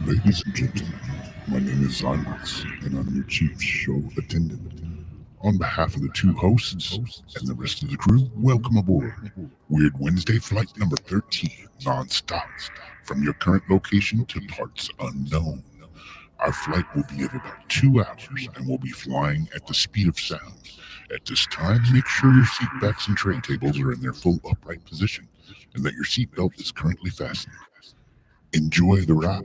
Ladies and gentlemen, my name is Zymas, and I'm your chief show attendant. On behalf of the two hosts and the rest of the crew, welcome aboard Weird Wednesday Flight number 13, non-stop, from your current location to parts unknown. Our flight will be of about 2 hours, and we'll be flying at the speed of sound. At this time, make sure your seat backs and tray tables are in their full upright position, and that your seatbelt is currently fastened. Enjoy the ride.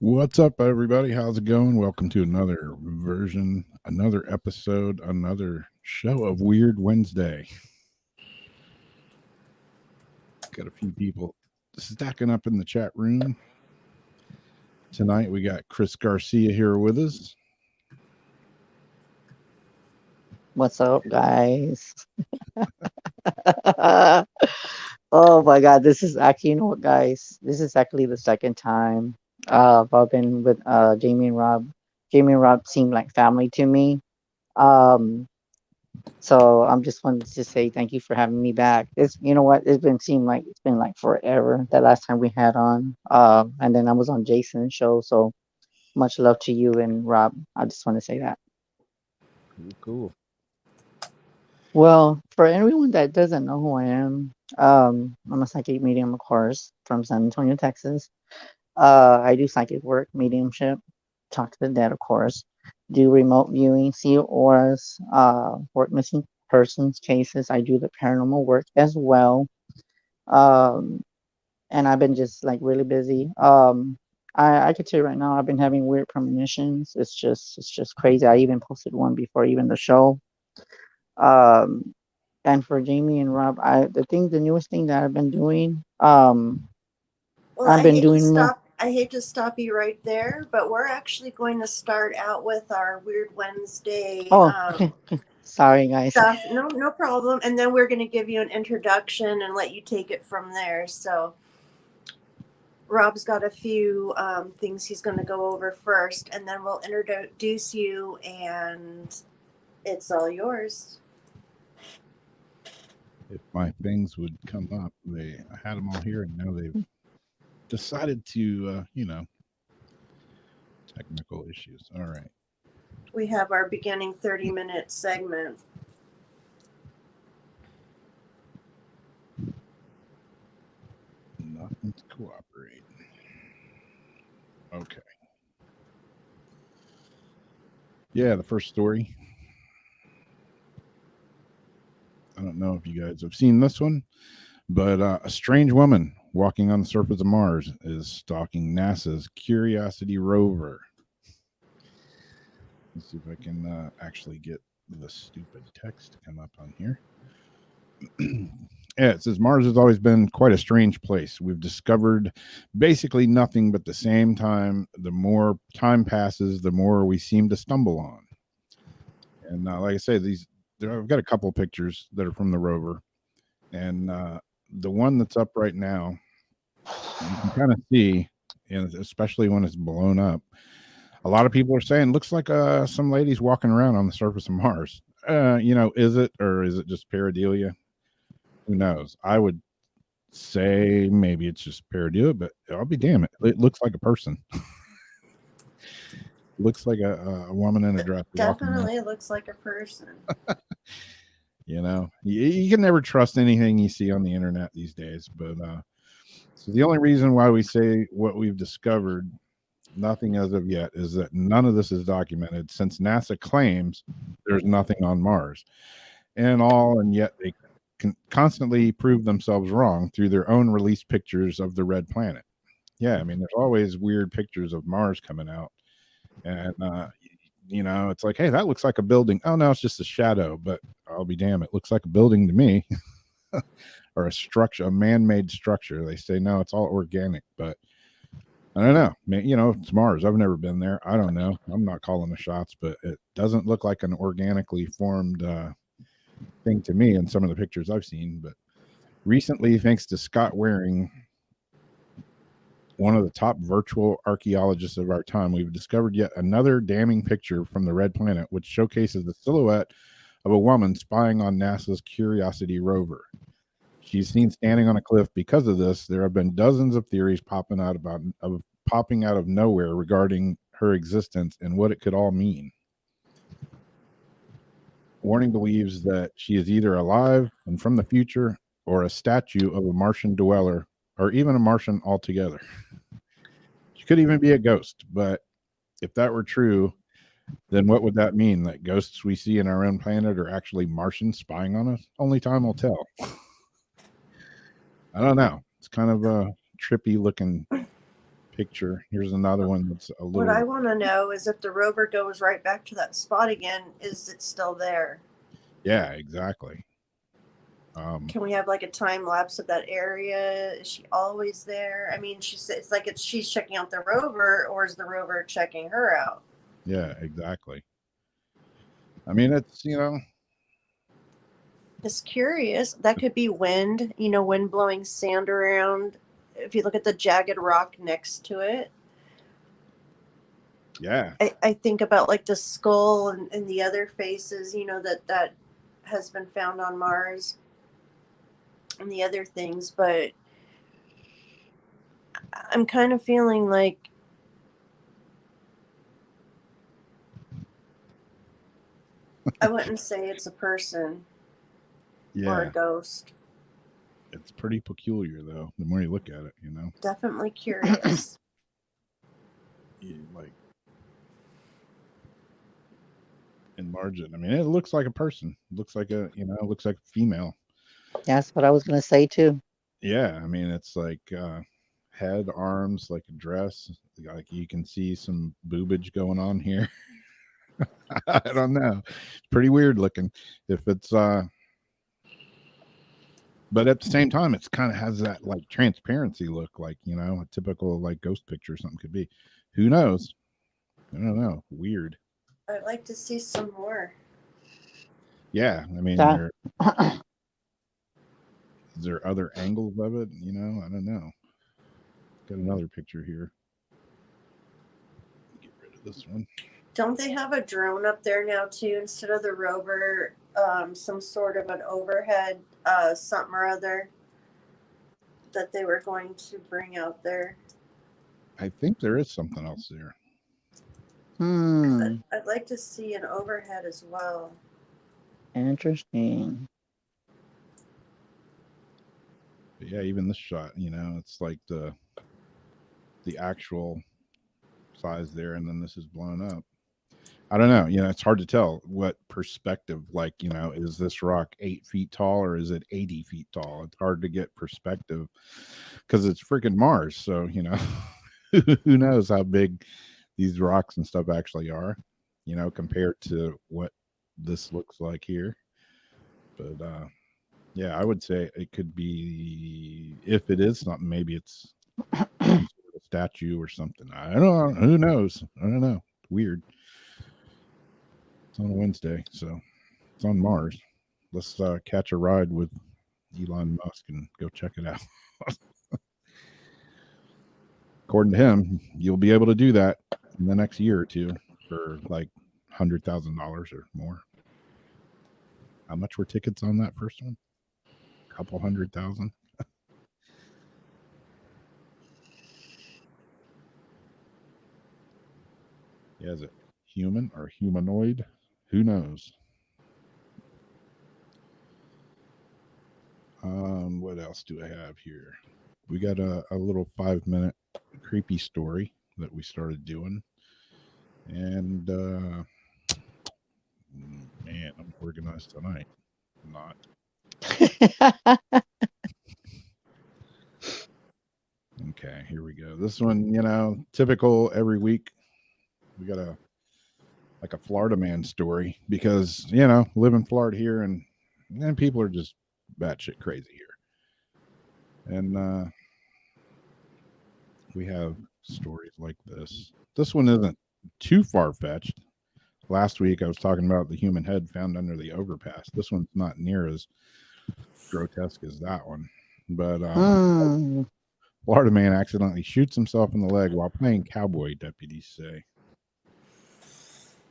What's up, everybody? How's it going? Welcome to another episode, another show of Weird Wednesday. Got a few people stacking up in the chat room. Tonight, we got Chris Garcia here with us. What's up, guys? Oh my God, this is actually, you know what, guys? This is actually the second time I've been with Jamie and Rob. Jamie and Rob seem like family to me. Um, so I'm just wanted to say thank you for having me back. You know what? It's been like forever. The last time we had on, and then I was on Jason's show. So much love to you and Rob. I just want to say that. Cool. Well, for anyone that doesn't know who I am, I'm a psychic medium, of course, from San Antonio, Texas. I do psychic work, mediumship, talk to the dead, of course, do remote viewing, see auras, work missing persons cases. I do the paranormal work as well. Um, and I've been just like really busy. I could tell you right now, I've been having weird premonitions. It's just crazy. I even posted one before even the show. Um, and for Jamie and Rob, the newest thing that I've been doing, Well, I've been doing more. I hate to stop you right there, but we're actually going to start out with our Weird Wednesday Oh, sorry, guys. stuff. No problem. And then we're going to give you an introduction and let you take it from there. So Rob's got a few things he's going to go over first, and then we'll introduce you, and it's all yours. If my things would come up, I had them all here, and now they've decided to, technical issues. All right. We have our beginning 30-minute segment. Nothing to cooperate. Okay. Yeah, the first story. I don't know if you guys have seen this one, but a strange woman walking on the surface of Mars is stalking NASA's Curiosity rover. Let's see if I can actually get the stupid text to come up on here. Yeah, it says Mars has always been quite a strange place. We've discovered basically nothing but the same time. The more time passes, the more we seem to stumble on. And like I say, I've got a couple pictures that are from the rover, and the one that's up right now, you can kind of see, and especially when it's blown up, a lot of people are saying looks like some ladies walking around on the surface of Mars. Is it, or is it just pareidolia? Who knows? I would say maybe it's just pareidolia, but I'll be damn it. It looks like a person. Looks like a woman in a dress. Definitely looks like a person. You can never trust anything you see on the internet these days. But so the only reason why we say what we've discovered, nothing as of yet, is that none of this is documented, since NASA claims there's nothing on Mars, and yet they can constantly prove themselves wrong through their own released pictures of the red planet. Yeah, I mean, there's always weird pictures of Mars coming out, and it's like, hey, that looks like a building. Oh no, it's just a shadow. But I'll be damned, it looks like a building to me. Or a structure, a man-made structure. They say no, it's all organic, but I don't know. It's Mars. I've never been there. I don't know. I'm not calling the shots, but it doesn't look like an organically formed thing to me in some of the pictures I've seen. But recently, thanks to Scott Waring, one of the top virtual archaeologists of our time, we've discovered yet another damning picture from the red planet, which showcases the silhouette of a woman spying on NASA's Curiosity rover. She's seen standing on a cliff. Because of this, there have been dozens of theories popping out of nowhere regarding her existence and what it could all mean. Warning believes that she is either alive and from the future, or a statue of a Martian dweller, or even a Martian altogether. She could even be a ghost. But if that were true, then what would that mean? That ghosts we see in our own planet are actually Martians spying on us? Only time will tell. I don't know. It's kind of a trippy looking picture. Here's another one that's a little. What I want to know is if the rover goes right back to that spot again, is it still there? Yeah, exactly. Can we have like a time lapse of that area? Is she always there? I mean, it's like she's checking out the rover, or is the rover checking her out? Yeah, exactly. I mean, it's It's curious. That could be wind, wind blowing sand around. If you look at the jagged rock next to it. Yeah. I think about like the skull and the other faces, that has been found on Mars and the other things. But I'm kind of feeling like I wouldn't say it's a person. Yeah. Or a ghost. It's pretty peculiar, though, the more you look at it, Definitely curious. Like, in margin, I mean, it looks like a person. It looks like it looks like a female. That's what I was going to say, too. Yeah, I mean, it's like head, arms, like a dress. Like, you can see some boobage going on here. I don't know. It's pretty weird looking. If it's but at the same time, it's kind of has that like transparency look, like a typical like ghost picture or something could be. Who knows? I don't know. Weird. I'd like to see some more. Yeah, I mean, is there other angles of it? I don't know. Got another picture here. Get rid of this one. Don't they have a drone up there now too, instead of the rover? Some sort of an overhead something or other that they were going to bring out there. I think there is something else there. I'd like to see an overhead as well. Interesting. But yeah, even this shot, it's like the actual size there, and then this is blown up. I don't know. It's hard to tell what perspective, like, is this rock 8 feet tall or is it 80 feet tall? It's hard to get perspective because it's freaking Mars. So, who knows how big these rocks and stuff actually are, compared to what this looks like here. But Yeah, I would say it could be, if it is something, maybe it's some sort of statue or something. I don't know. Who knows? I don't know. Weird. It's on a Wednesday, so it's on Mars. Let's catch a ride with Elon Musk and go check it out. According to him, you'll be able to do that in the next year or two for like $100,000 or more. How much were tickets on that first one? A couple 100,000. Yeah, is it human or humanoid? Who knows? What else do I have here? We got a little 5-minute creepy story that we started doing. And man, I'm organized tonight. Not. Okay, here we go. This one, typical every week. We got a Florida man story because, live in Florida here and people are just batshit crazy here. And we have stories like this. This one isn't too far-fetched. Last week I was talking about the human head found under the overpass. This one's not near as grotesque as that one. But Florida man accidentally shoots himself in the leg while playing cowboy, deputies say.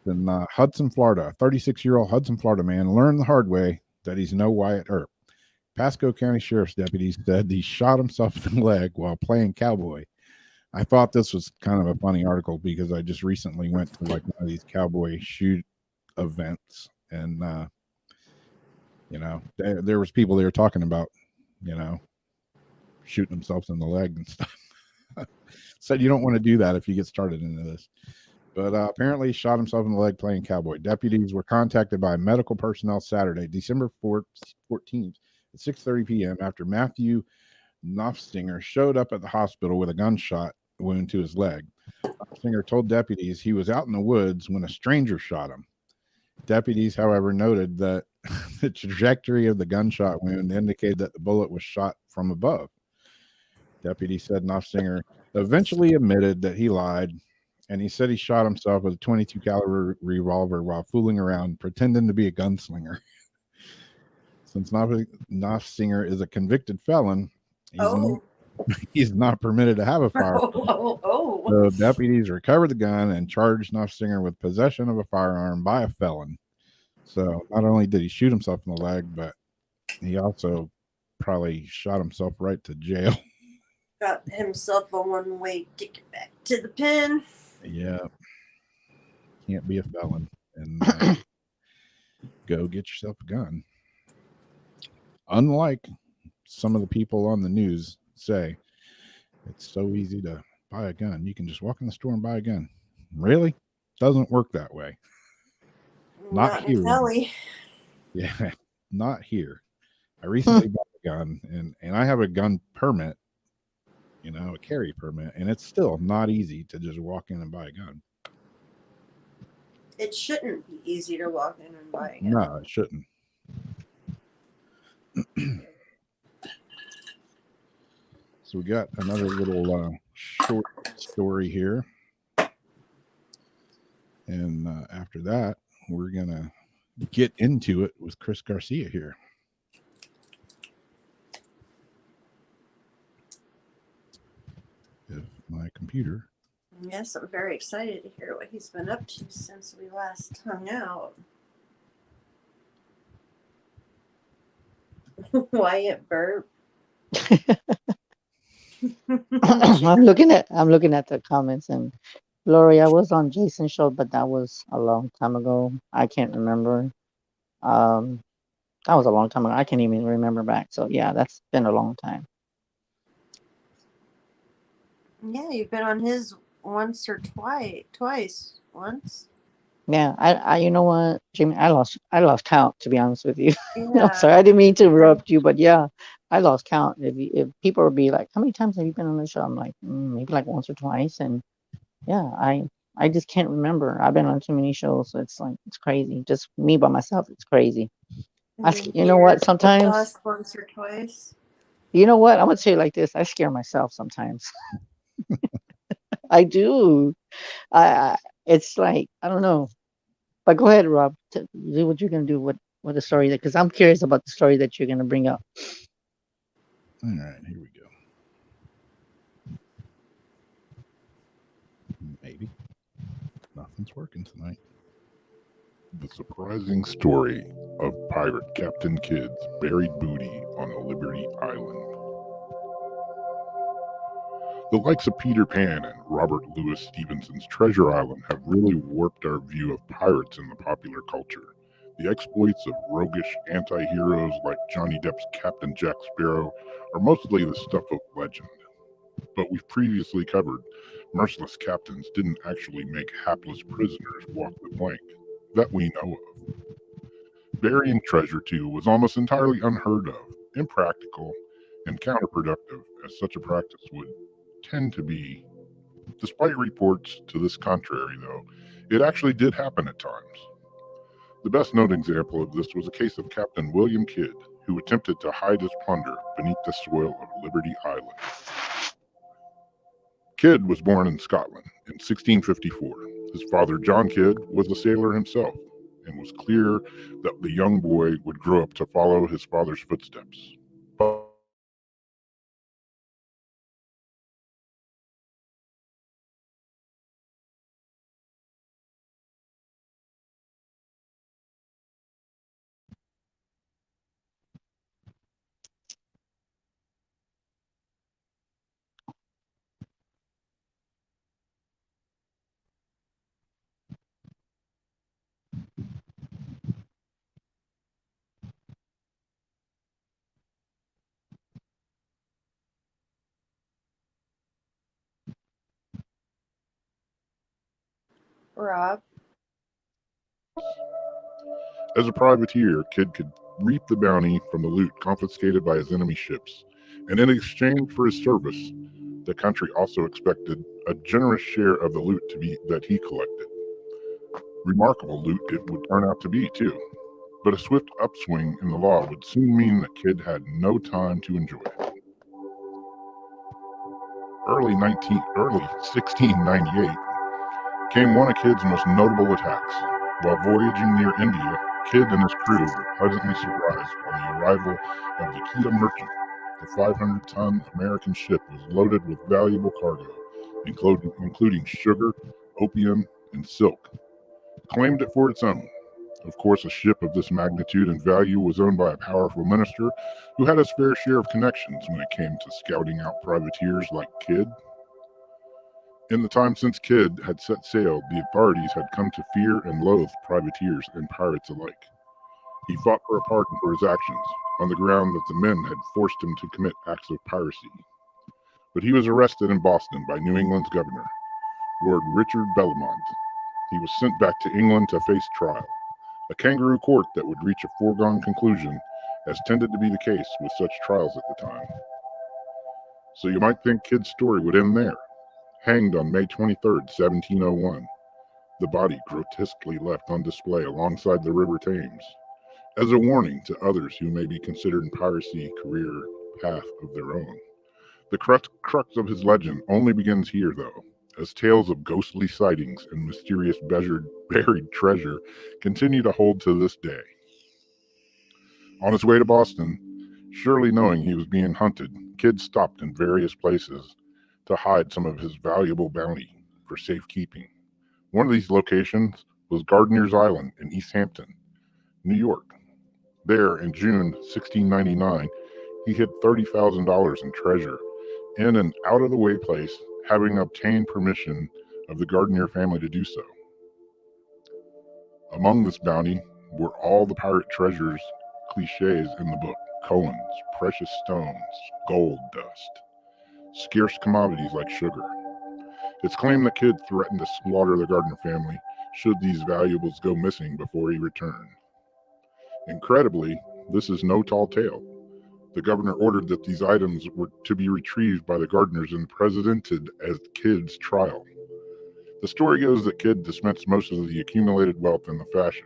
In Hudson, Florida, a 36-year-old Hudson, Florida man learned the hard way that he's no Wyatt Earp. Pasco County Sheriff's deputies said he shot himself in the leg while playing cowboy. I thought this was kind of a funny article because I just recently went to like one of these cowboy shoot events, and there was people there talking about, shooting themselves in the leg and stuff. Said you don't want to do that if you get started into this. But apparently he shot himself in the leg playing cowboy. Deputies were contacted by medical personnel Saturday, December 14th at 6:30 p.m. after Matthew Knopfstinger showed up at the hospital with a gunshot wound to his leg. Knopfstinger told deputies he was out in the woods when a stranger shot him. Deputies, however, noted that the trajectory of the gunshot wound indicated that the bullet was shot from above. Deputy said Knopfstinger eventually admitted that he lied, and he said he shot himself with a .22 caliber revolver while fooling around, pretending to be a gunslinger. Since Knopfstinger is a convicted felon, he's not permitted to have a firearm. So deputies recovered the gun and charged Knopfstinger with possession of a firearm by a felon. So not only did he shoot himself in the leg, but he also probably shot himself right to jail. Got himself a one-way ticket back to the pen. Yeah. Can't be a felon and go get yourself a gun. Unlike some of the people on the news say, it's so easy to buy a gun. You can just walk in the store and buy a gun. Really? Doesn't work that way. Not here. Kelly. Yeah, not here. I recently bought a gun, and I have a gun permit, a carry permit, and it's still not easy to just walk in and buy a gun. It shouldn't be easy to walk in and buy a gun. No, it shouldn't. So we got another little short story here. And after that, we're going to get into it with Chris Garcia here. If my computer. Yes, I'm very excited to hear what he's been up to since we last hung out. Wyatt burp. I'm looking at the comments, and Lori, I was on Jason's show, but that was a long time ago. I can't remember. That was a long time ago. I can't even remember back. So yeah, that's been a long time. Yeah, you've been on his once or twice. Once. Yeah, I you know what, Jamie, I lost count, to be honest with you. Yeah. I'm sorry, I didn't mean to interrupt you, but yeah, I lost count. If people would be like, how many times have you been on the show? I'm like, maybe like once or twice, and yeah, I just can't remember. I've been on too many shows, so it's like it's crazy. Just me by myself, it's crazy. You know what? Sometimes, Lost once or twice. you know what? I'm gonna say it like this. I scare myself sometimes. I do. I it's like I don't know. But go ahead, Rob. Do what you're gonna do. What the story that? Because I'm curious about the story that you're gonna bring up. All right, here we go. Maybe nothing's working tonight. The surprising story of pirate Captain Kidd's buried booty on the Liberty Island. The likes of Peter Pan and Robert Louis Stevenson's Treasure Island have really warped our view of pirates in the popular culture. The exploits of roguish anti-heroes like Johnny Depp's Captain Jack Sparrow are mostly the stuff of legend. But we've previously covered merciless captains didn't actually make hapless prisoners walk the plank, that we know of. Burying treasure, too, was almost entirely unheard of, impractical, and counterproductive, as such a practice would tend to be. Despite reports to this contrary, though, it actually did happen at times. The best known example of this was a case of Captain William Kidd, who attempted to hide his plunder beneath the soil of Liberty Island. Kidd was born in Scotland in 1654. His father, John Kidd, was a sailor himself, and was clear that the young boy would grow up to follow his father's footsteps. But Rob. as a privateer, Kidd could reap the bounty from the loot confiscated by his enemy ships, and in exchange for his service, the country also expected a generous share of the loot that he collected. Remarkable loot it would turn out to be, too. But a swift upswing in the law would soon mean that Kidd had no time to enjoy it. Early 1698 came one of Kidd's most notable attacks. While voyaging near India, Kidd and his crew were pleasantly surprised by the arrival of the Kita Merchant. The 500-ton American ship was loaded with valuable cargo, including sugar, opium, and silk. Claimed it for its own. Of course, a ship of this magnitude and value was owned by a powerful minister who had his fair share of connections when it came to scouting out privateers like Kidd. In the time since Kidd had set sail, the authorities had come to fear and loathe privateers and pirates alike. He fought for a pardon for his actions, on the ground that the men had forced him to commit acts of piracy. But he was arrested in Boston by New England's governor, Lord Richard Bellomont. He was sent back to England to face trial, a kangaroo court that would reach a foregone conclusion, as tended to be the case with such trials at the time. So you might think Kidd's story would end there. Hanged on May 23, 1701, the body grotesquely left on display alongside the River Thames, as a warning to others who may be considered piracy career path of their own. The crux of his legend only begins here, though, as tales of ghostly sightings and mysterious buried treasure continue to hold to this day. On his way to Boston, surely knowing he was being hunted, Kidd stopped in various places to hide some of his valuable bounty for safekeeping. One of these locations was Gardiner's Island in East Hampton, New York. There, in June 1699, he hid $30,000 in treasure in an out-of-the-way place, having obtained permission of the Gardiner family to do so. Among this bounty were all the pirate treasures cliches in the book: coins, precious stones, gold dust, scarce commodities like sugar. It's claimed that Kidd threatened to slaughter the Gardiner family should these valuables go missing before he returned. Incredibly, this is no tall tale. The governor ordered that these items were to be retrieved by the Gardiners and presented at Kidd's trial. The story goes that Kidd dispensed most of the accumulated wealth in the fashion,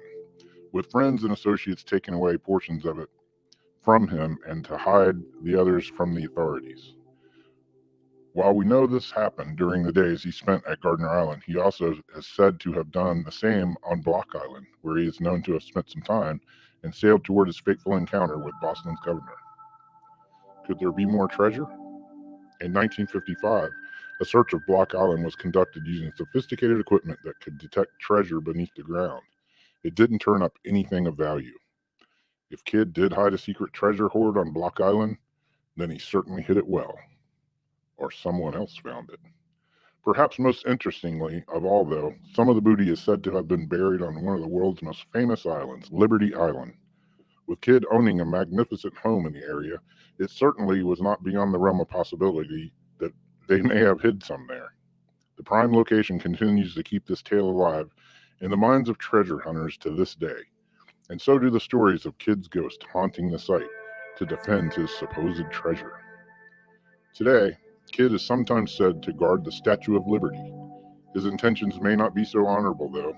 with friends and associates taking away portions of it from him and to hide the others from the authorities. While we know this happened during the days he spent at Gardner Island, he also is said to have done the same on Block Island, where he is known to have spent some time and sailed toward his fateful encounter with Boston's governor. Could there be more treasure? In 1955, a search of Block Island was conducted using sophisticated equipment that could detect treasure beneath the ground. It didn't turn up anything of value. If Kidd did hide a secret treasure hoard on Block Island, then he certainly hid it well. Or someone else found it. Perhaps most interestingly of all, though, some of the booty is said to have been buried on one of the world's most famous islands, Liberty Island. With Kidd owning a magnificent home in the area, it certainly was not beyond the realm of possibility that they may have hid some there. The prime location continues to keep this tale alive in the minds of treasure hunters to this day, and so do the stories of Kidd's ghost haunting the site to defend his supposed treasure. Today, Kidd is sometimes said to guard the Statue of Liberty. His intentions may not be so honorable, though.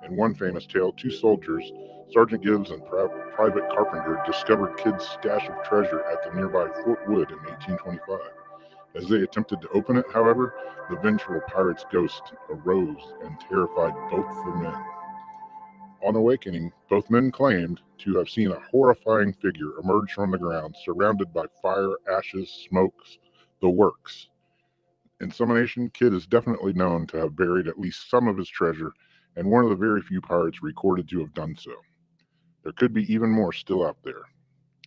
In one famous tale, two soldiers, Sergeant Gibbs and Private Carpenter, discovered Kidd's stash of treasure at the nearby Fort Wood in 1825. As they attempted to open it, however, the vengeful pirate's ghost arose and terrified both the men. On awakening, both men claimed to have seen a horrifying figure emerge from the ground, surrounded by fire, ashes, smokes, the works. In summation, Kidd is definitely known to have buried at least some of his treasure, and one of the very few pirates recorded to have done so. There could be even more still out there.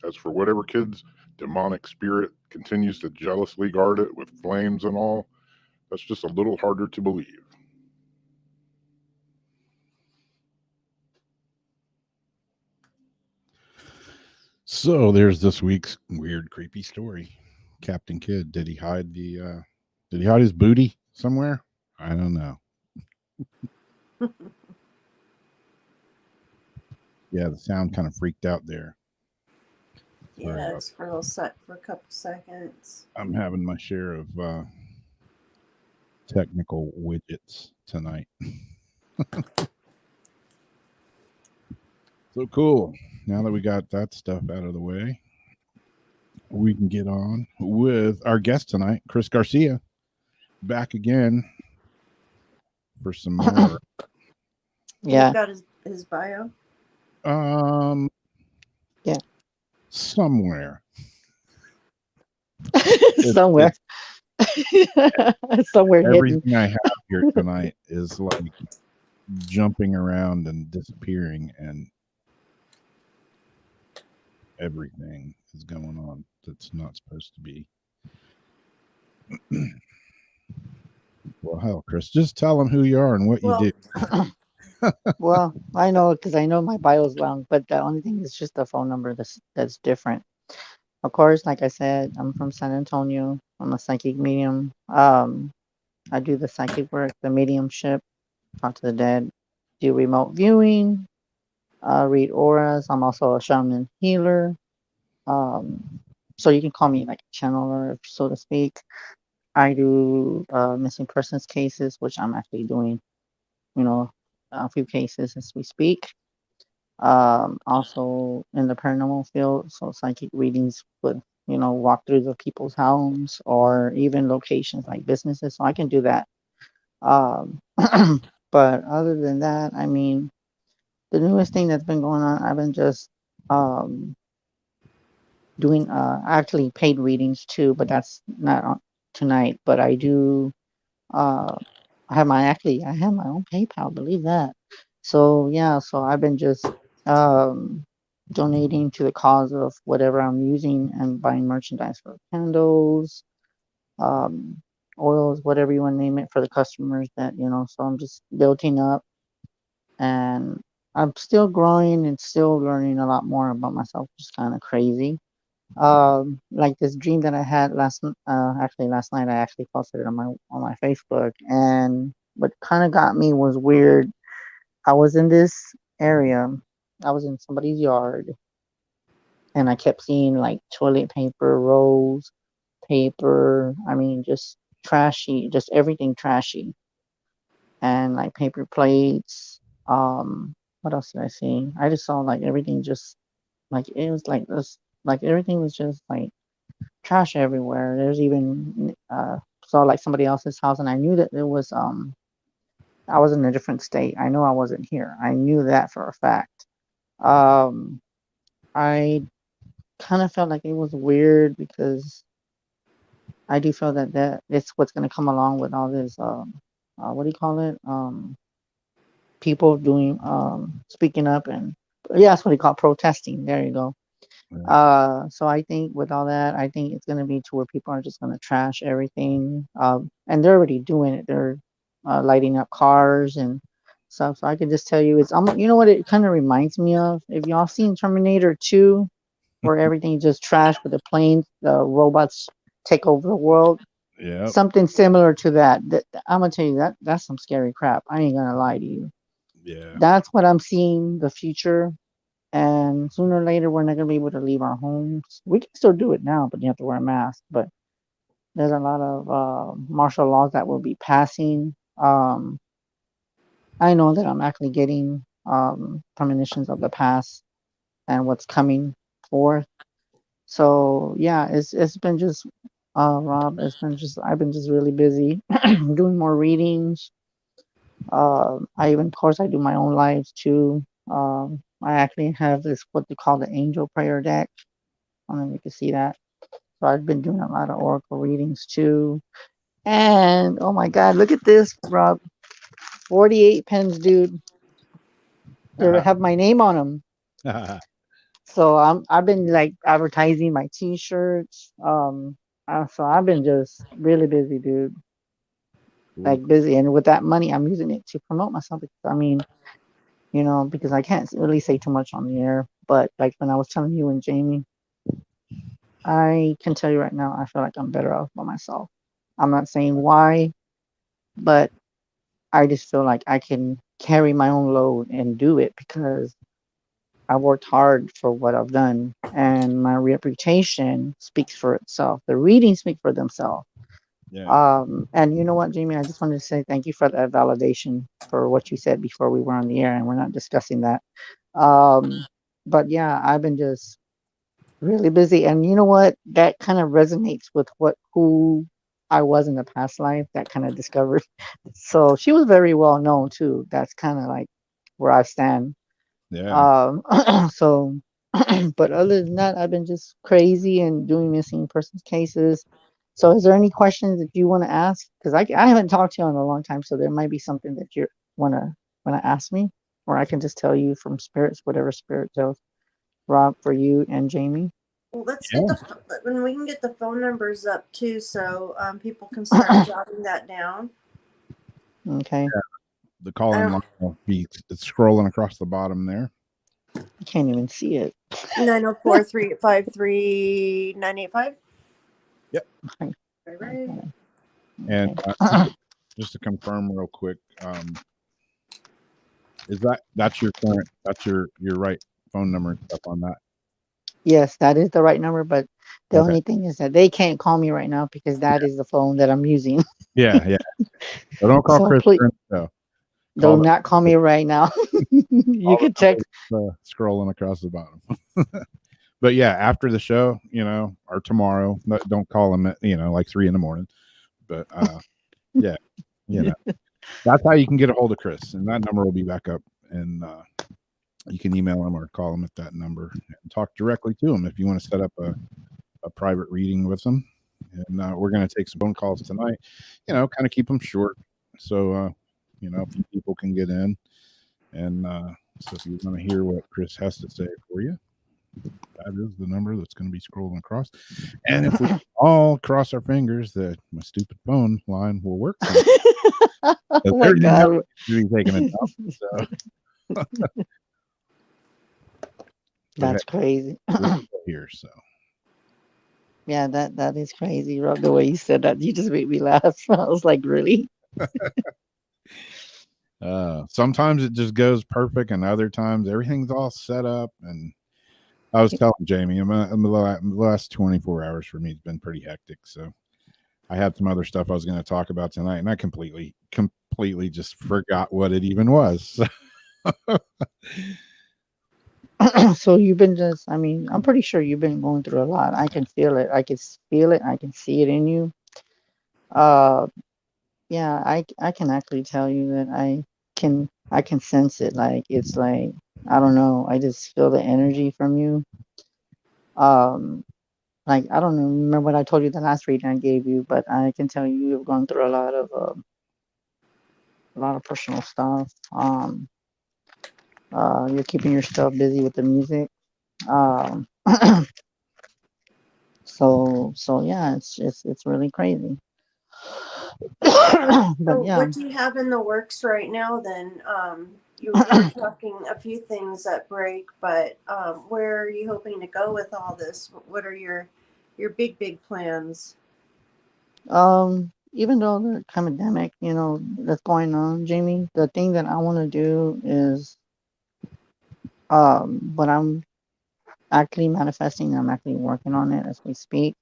As for whatever Kidd's demonic spirit continues to jealously guard it with flames and all, that's just a little harder to believe. So there's this week's weird, creepy story. Captain Kidd, did he hide his booty somewhere? I don't know. Yeah, the sound kind of freaked out there. Yeah, it's for a couple seconds. I'm having my share of technical widgets tonight. So cool. Now that we got that stuff out of the way, we can get on with our guest tonight, Chris Garcia, back again for some more. Yeah. You got his bio? Yeah. Somewhere. Somewhere. Somewhere Everything hidden. I have here tonight is like jumping around and disappearing, and everything is going on that's not supposed to be. Well, hell, Chris, just tell them who you are and what you do. Well, I know because I know my bio's long, but the only thing is just the phone number that's different. Of course, like I said, I'm from San Antonio. I'm a psychic medium. I do the psychic work, the mediumship, talk to the dead, do remote viewing, read auras. I'm also a shaman healer. So you can call me like a channeler, so to speak. I do missing persons cases, which I'm actually doing, a few cases as we speak. Also in the paranormal field, so psychic readings with, walkthroughs of people's homes or even locations like businesses. So I can do that. But other than that, I mean, the newest thing that's been going on, I've been just doing actually paid readings too, but that's not on tonight. But I do I have my own PayPal, believe that. So yeah, so I've been just donating to the cause of whatever I'm using and buying merchandise for candles, um, oils, whatever you want to name it for the customers that, so I'm just building up, and I'm still growing and still learning a lot more about myself, which is kind of crazy. Like this dream that I had last night, I actually posted it on my Facebook, and what kind of got me was weird. I was in this area, I was in somebody's yard, and I kept seeing like toilet paper rolls, paper, I mean, just trashy, just everything trashy, and like paper plates, what else did I see? I just saw like everything just like it was like this, like everything was just like trash everywhere. There's even saw like somebody else's house, and I knew that it was I was in a different state. I know I wasn't here. I knew that for a fact. Um, I kind of felt like it was weird because I do feel that it's what's going to come along with all this. What do you call it? People doing speaking up, and yeah, that's what they call protesting. There you go. So I think with all that, I think it's going to be to where people are just going to trash everything. And they're already doing it. They're lighting up cars and stuff. So I can just tell you, it's almost, you know what it kind of reminds me of? If y'all seen Terminator 2, where everything just trash with the planes, the robots take over the world. Yeah. Something similar to that. I'm gonna tell you that's some scary crap. I ain't gonna lie to you. Yeah. That's what I'm seeing the future. And sooner or later, we're not going to be able to leave our homes. We can still do it now, but you have to wear a mask. But there's a lot of martial laws that will be passing. I know that I'm actually getting premonitions of the past and what's coming forth. So yeah, it's been just Rob. It's been just I've been just really busy doing more readings. Of course, I do my own lives too. I actually have this what they call the angel prayer deck. I don't know if you can see that. So I've been doing a lot of oracle readings too. And oh my God, look at this, Rob. 48 pens, dude. They have my name on them. So I've been like advertising my T-shirts. So I've been just really busy, dude. Like busy, and with that money, I'm using it to promote myself. Because I mean, you know, because I can't really say too much on the air. But like when I was telling you and Jamie, I can tell you right now, I feel like I'm better off by myself. I'm not saying why, but I just feel like I can carry my own load and do it because I worked hard for what I've done, and my reputation speaks for itself. The readings speak for themselves. Yeah. And you know what, Jamie, I just wanted to say thank you for that validation for what you said before we were on the air, and we're not discussing that. But yeah, I've been just really busy, and you know what? That kind of resonates with who I was in the past life. That kind of discovered. So she was very well known too. That's kind of like where I stand. Yeah. So, but other than that, I've been just crazy and doing missing persons cases. So, is there any questions that you want to ask? Because I haven't talked to you in a long time, so there might be something that you wanna ask me, or I can just tell you from spirits, whatever spirit tells Rob for you and Jamie. Well, let's get when we can get the phone numbers up too, so people can start jotting that down. Okay. Yeah. The call-in line will be scrolling across the bottom there. I can't even see it. 904-353-985. Yep. Okay. Right. And just to confirm real quick, is that's your current, that's your right phone number and stuff on that? Yes, that is the right number, but the only thing is that they can't call me right now because that is the phone that I'm using. Yeah. So don't call Chris. Please, do not call me right now. You can text. Scrolling across the bottom. But yeah, after the show, or tomorrow, don't call him at, like 3 a.m. But yeah, that's how you can get a hold of Chris, and that number will be back up, and you can email him or call him at that number and talk directly to him if you want to set up a private reading with him. And we're going to take some phone calls tonight, kind of keep them short. So, a few people can get in. And so if you want to hear what Chris has to say for you, that is the number that's going to be scrolling across. And if we all cross our fingers that my stupid phone line will work. Oh my God. Taking it down, so. That's crazy. Here, so. Yeah, that is crazy, Rob. The way you said that, you just made me laugh. I was like, really? Sometimes it just goes perfect, and other times everything's all set up. And I was telling Jamie, the last 24 hours for me has been pretty hectic. So I had some other stuff I was going to talk about tonight, and I completely just forgot what it even was. So you've been just, I mean, I'm pretty sure you've been going through a lot. I can feel it. I can feel it. I can see it in you. Uh, yeah, I can actually tell you that I can sense it. Like it's like I don't know. I just feel the energy from you. Um, like I don't remember what I told you the last reading I gave you, but I can tell you you've gone through a lot of personal stuff. You're keeping yourself busy with the music. Um, so yeah, it's really crazy. But So yeah, what do you have in the works right now then? You were talking a few things that break, but where are you hoping to go with all this? What are your big plans? even though the pandemic, you know, that's going on, Jamie, the thing that I want to do is but I'm actually manifesting. I'm actually working on it as we speak.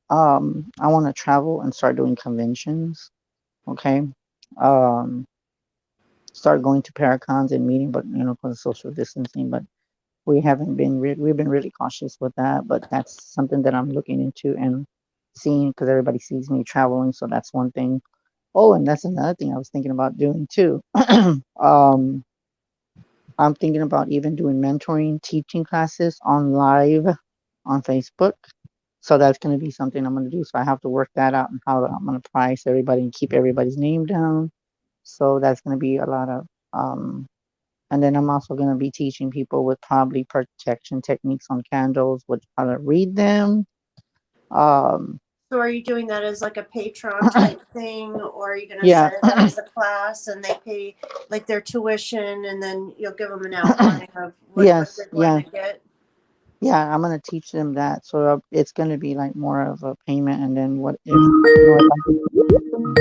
I want to travel and start doing conventions. Okay. Um, start going to paracons and meeting, but you know, because of social distancing. But we haven't been we've been really cautious with that. But that's something that I'm looking into and seeing because everybody sees me traveling. So that's one thing. Oh, and that's another thing I was thinking about doing too. um, I'm thinking about even doing mentoring, teaching classes on live on Facebook. So that's going to be something I'm going to do. So I have to work that out and how I'm going to price everybody and keep everybody's name down. So that's going to be a lot of, and then I'm also going to be teaching people with probably protection techniques on candles, with how to read them. Um, So are you doing that as like a Patreon type thing, or are you going to yeah, set it up as a class and they pay like their tuition and then you'll give them an outline of what yes, they're going yeah, to get? yeah. I'm going to teach them that. So it's going to be like more of a payment. And then what if, you know,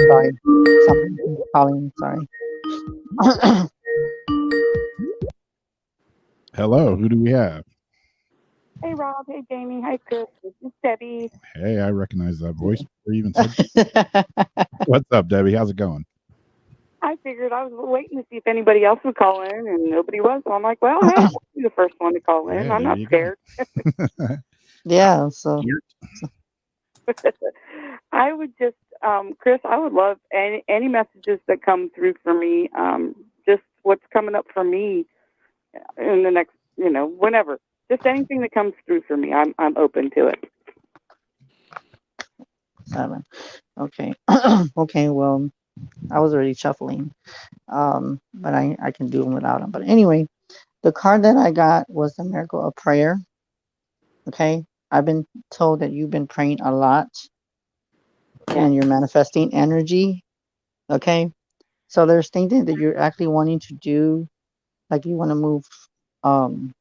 sorry, something calling, sorry. Hello, who do we have? Hey, Rob. Hey, Jamie. Hi, Chris. This is Debbie. Hey, I recognize that voice before you even said. What's up, Debbie? How's it going? I figured I was waiting to see if anybody else would call in, and nobody was. So I'm like, well, hey, I'll be the first one to call in. Yeah, I'm there not you scared. Yeah, so I would just, Chris, I would love any messages that come through for me. Just what's coming up for me in the next, whenever. Just anything that comes through for me, I'm open to it. 7. Okay. Okay, well, I was already shuffling. But I can do them without them. But anyway, the card that I got was the Miracle of Prayer. Okay. I've been told that you've been praying a lot and you're manifesting energy. Okay. So there's things that you're actually wanting to do, like you want to move. Um,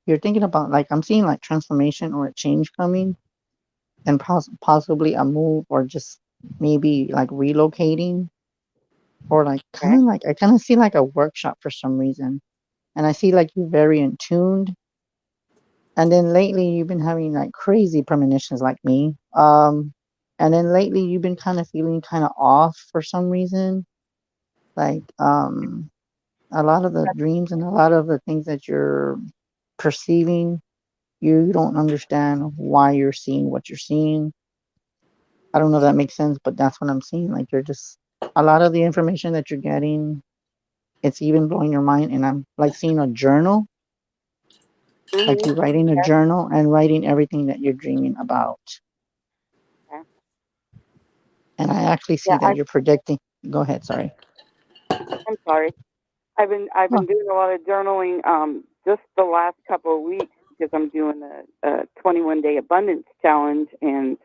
you're thinking about, like, I'm seeing like transformation or a change coming and possibly a move or just maybe like relocating or like kind of like I kind of see like a workshop for some reason. And I see like you're very in tuned. And then lately you've been having like crazy premonitions like me. And then lately you've been kind of feeling kind of off for some reason. Like a lot of the dreams and a lot of the things that you're perceiving, you don't understand why you're seeing what you're seeing. I don't know if that makes sense, but that's what I'm seeing. Like you're just a lot of the information that you're getting, it's even blowing your mind. And I'm like seeing a journal, like you're writing a journal and writing everything that you're dreaming about. And I actually see that you're predicting. Go ahead, sorry. I'm sorry. I've been Oh, doing a lot of journaling just the last couple of weeks because I'm doing a 21-day abundance challenge, and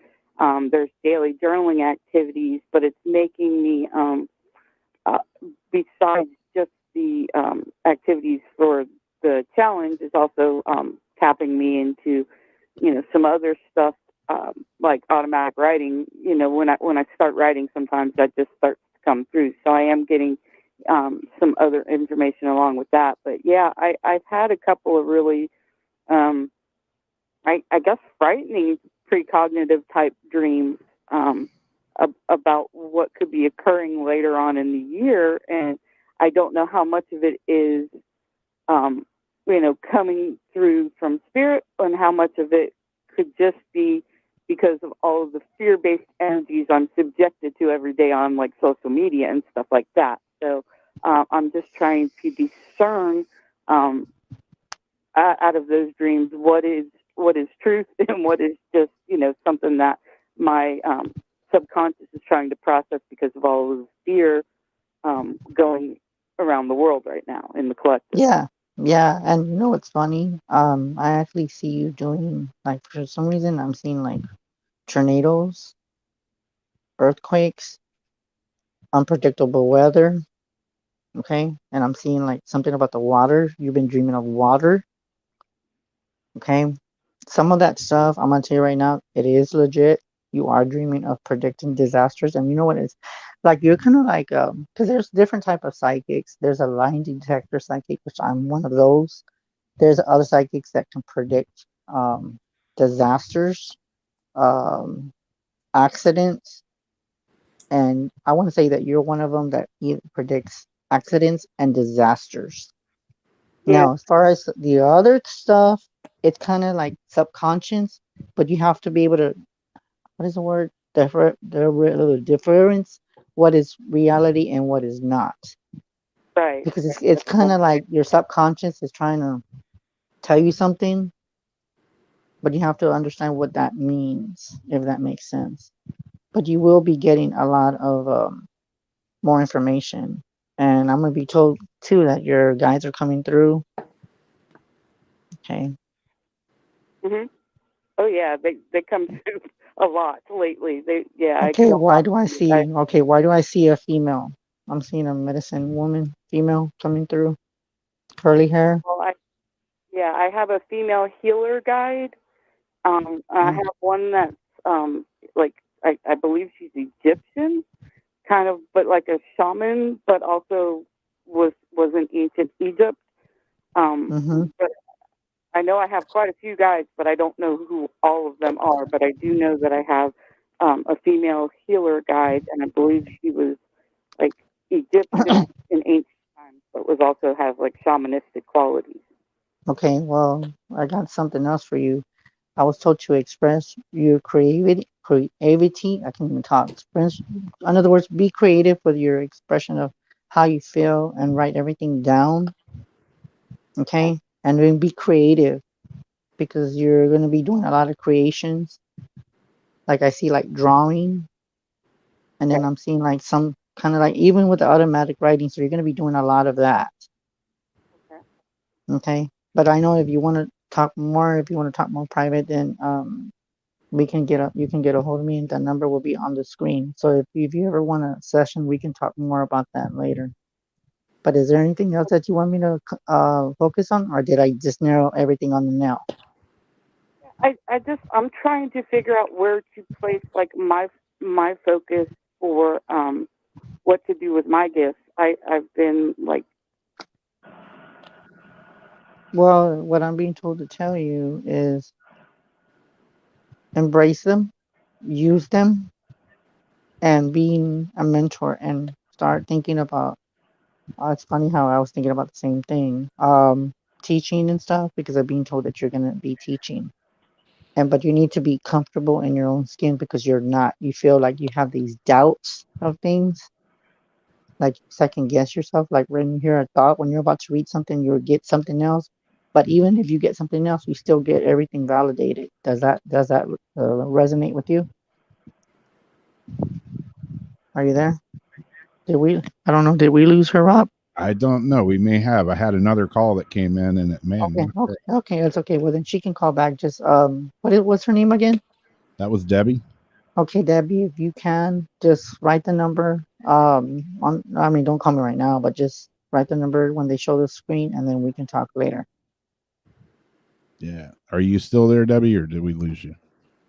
there's daily journaling activities, but it's making me besides just the activities for the challenge, is also tapping me into some other stuff, like automatic writing. When I start writing, sometimes that just starts to come through. So I am getting some other information along with that. But yeah, I've had a couple of really, I guess, frightening precognitive type dreams about what could be occurring later on in the year. And I don't know how much of it is, coming through from spirit, and how much of it could just be because of all of the fear-based energies I'm subjected to every day on like social media and stuff like that. So I'm just trying to discern out of those dreams what is truth and what is just something that my subconscious is trying to process because of all of the fear going around the world right now in the collective. Yeah, yeah, and you know what's funny? I actually see you doing, like, for some reason I'm seeing like tornadoes, earthquakes, unpredictable weather. Okay, and I'm seeing like something about the water. You've been dreaming of water. Okay, some of that stuff I'm gonna tell you right now, it is legit. You are dreaming of predicting disasters, and you know what it's like. You're kind of like because there's different type of psychics. There's a lie detector psychic, which I'm one of those. There's other psychics that can predict disasters, um, accidents, and I want to say that you're one of them that predicts accidents and disasters. Yeah. Now, as far as the other stuff, it's kind of like subconscious, but you have to be able to, what is the word? The difference, what is reality and what is not. Right. Because it's kind of like your subconscious is trying to tell you something, but you have to understand what that means, if that makes sense. But you will be getting a lot of more information. And I'm going to be told, too, that your guides are coming through. Okay. Hmm. Oh yeah, they come through a lot lately. I Okay, get a why lot. do I see? Okay, why do I see a female? I'm seeing a medicine woman, female coming through, curly hair. Well, I have a female healer guide. I have one that's like I believe she's Egyptian, kind of, but like a shaman, but also was in ancient Egypt. Mm-hmm. But I know I have quite a few guides, but I don't know who all of them are. But I do know that I have a female healer guide, and I believe she was like Egyptian in ancient times, but was also has like shamanistic qualities. Okay, well, I got something else for you. I was told to express your creativity. Creativity. I can't even talk. Express. In other words, be creative with your expression of how you feel and write everything down. Okay, and then be creative because you're going to be doing a lot of creations. Like I see, like drawing, and then I'm seeing like some kind of like even with the automatic writing. So you're going to be doing a lot of that. Okay. Okay, but I know if you want to talk more, if you want to talk more private, then we can get a you can get a hold of me, and that number will be on the screen. So if you ever want a session, we can talk more about that later. But is there anything else that you want me to focus on, or did I just narrow everything on the nail? I'm trying to figure out where to place like my focus for what to do with my gifts. I've been like, Well, what I'm being told to tell you is embrace them, use them, and being a mentor, and start thinking about. It's funny how I was thinking about the same thing, teaching and stuff, because I'm being told that you're gonna be teaching. But you need to be comfortable in your own skin because you're not. You feel like you have these doubts of things, like you second guess yourself. Like when you hear a thought, when you're about to read something, you'll get something else. But even if you get something else, you still get everything validated. Does that resonate with you? Are you there? Did we? I don't know. Did we lose her, Rob? I don't know. We may have. I had another call that came in, and it may have Okay, knocked her. okay, that's okay. Well, then she can call back. Just what's her name again? That was Debbie. Okay, Debbie, if you can, just write the number. I mean, don't call me right now, but just write the number when they show the screen, and then we can talk later. Yeah. Are you still there, Debbie, or did we lose you?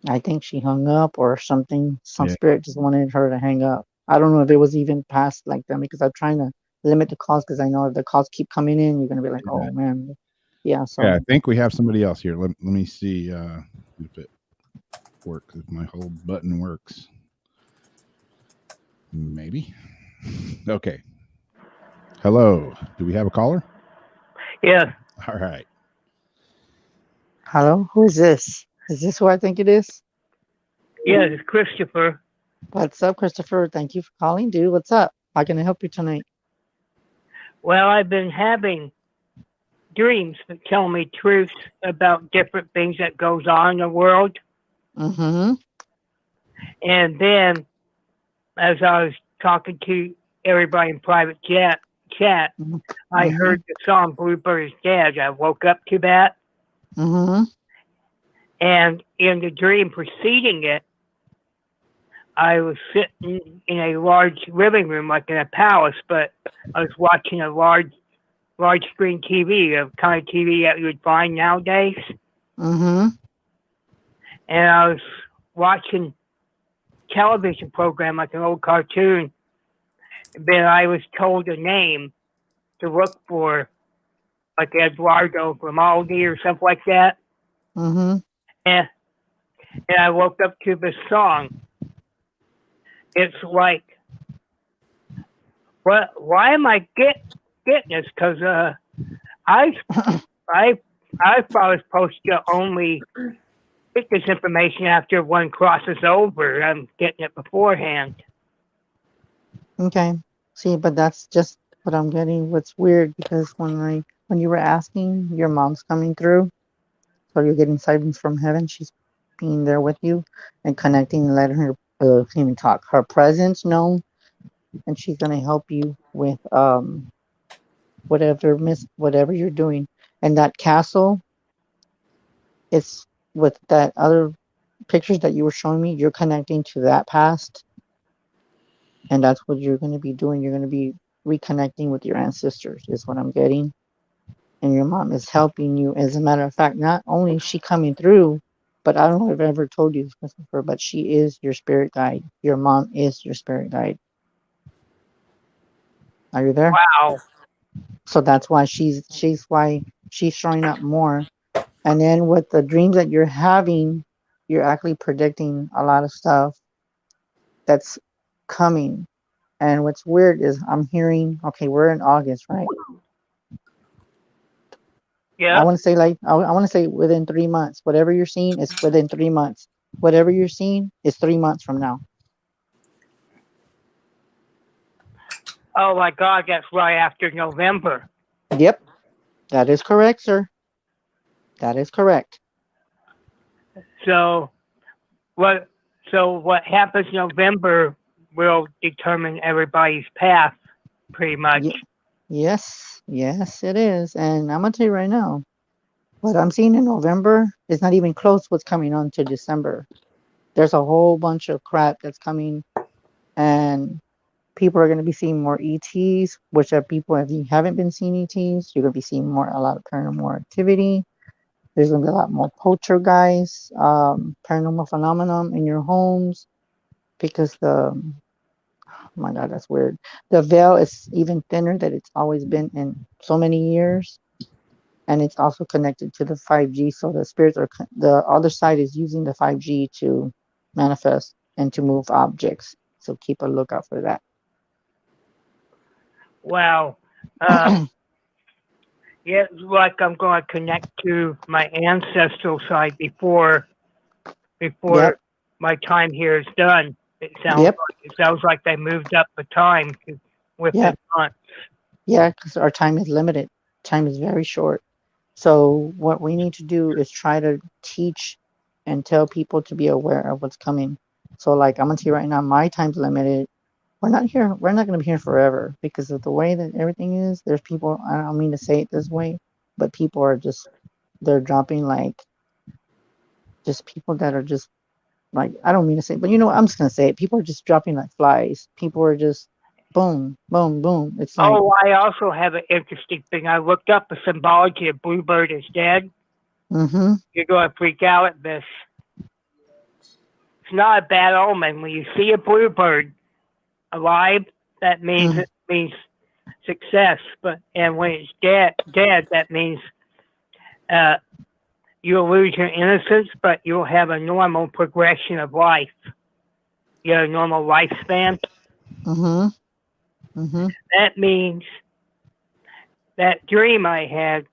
I think she hung up or something. Some Yeah. spirit just wanted her to hang up. I don't know if it was even past like that because I'm trying to limit the calls because I know if the calls keep coming in, you're gonna be like, oh man, yeah. So Yeah, I think we have somebody else here. Let me see if it works, if my whole button works. Maybe. Okay. Hello. Do we have a caller? Yes. All right. Hello, who is this? Is this who I think it is? Yes, it's Christopher. What's up, Christopher? Thank you for calling, dude. What's up? How can I help you tonight? Well, I've been having dreams that tell me truths about different things that goes on in the world. Mm-hmm. And then, as I was talking to everybody in private chat, Mm-hmm. I heard the song Bluebird is Dead. I woke up to that. Mm-hmm. And in the dream preceding it, I was sitting in a large living room, like in a palace, but I was watching a large screen TV, the kind of TV that you would find nowadays. Mm-hmm. And I was watching television program like an old cartoon. Then I was told a name to look for, like Eduardo Grimaldi or something like that. Mm-hmm. And I woke up to this song. It's like, why am I getting this? Because I thought I was supposed to only get this information after one crosses over. I'm getting it beforehand. Okay. See, but that's just what I'm getting. What's weird because when you were asking, your mom's coming through, so you're getting guidance from heaven. She's being there with you and connecting and letting her can't even talk. Her presence known, and she's gonna help you with whatever you're doing. And that castle, it's with that other pictures that you were showing me. You're connecting to that past, and that's what you're gonna be doing. You're gonna be reconnecting with your ancestors. Is what I'm getting. And your mom is helping you. As a matter of fact, not only is she coming through, but I don't know if I've ever told you this, Christopher, but she is your spirit guide. Your mom is your spirit guide. Are you there? Wow. So that's why she's showing up more. And then with the dreams that you're having, you're actually predicting a lot of stuff that's coming. And what's weird is I'm hearing, okay, we're in August, right? Yeah. I want to say I want to say within 3 months. Whatever you're seeing is within 3 months. Whatever you're seeing is 3 months from now. Oh my God, that's right after November. Yep, that is correct, sir. That is correct. So what happens in November will determine everybody's path, pretty much. Yes, it is. And I'm gonna tell you right now, what I'm seeing in November is not even close what's coming on to December. There's a whole bunch of crap that's coming, and people are going to be seeing more ETs, which are people, if you haven't been seeing ETs, you're going to be seeing a lot of paranormal activity. There's going to be a lot more poltergeists, paranormal phenomenon in your homes, because oh my God, that's weird. The veil is even thinner than it's always been in so many years. And it's also connected to the 5G. So the spirits the other side is using the 5G to manifest and to move objects. So keep a lookout for that. Wow. Yeah, it's like I'm going to connect to my ancestral side before Yep. my time here is done. It sounds like they moved up the time within months. Yeah, because our time is limited. Time is very short. So what we need to do is try to teach and tell people to be aware of what's coming. So like I'm gonna tell you right now, my time's limited. We're not gonna be here forever because of the way that everything is. There's people, I don't mean to say it this way, but people are they're dropping like just people that are just like, I don't mean to say it, but I'm just gonna say it. People are just dropping like flies. People are just boom, boom, boom. It's like, I also have an interesting thing. I looked up the symbology of Bluebird is Dead. mm-hmm. You're going to freak out at this. It's not a bad omen. When you see a bluebird alive, that means it means success. And when it's dead, that means you'll lose your innocence, but you'll have a normal progression of life. You have a normal lifespan. Mm-hmm. Mm-hmm. That means that dream I had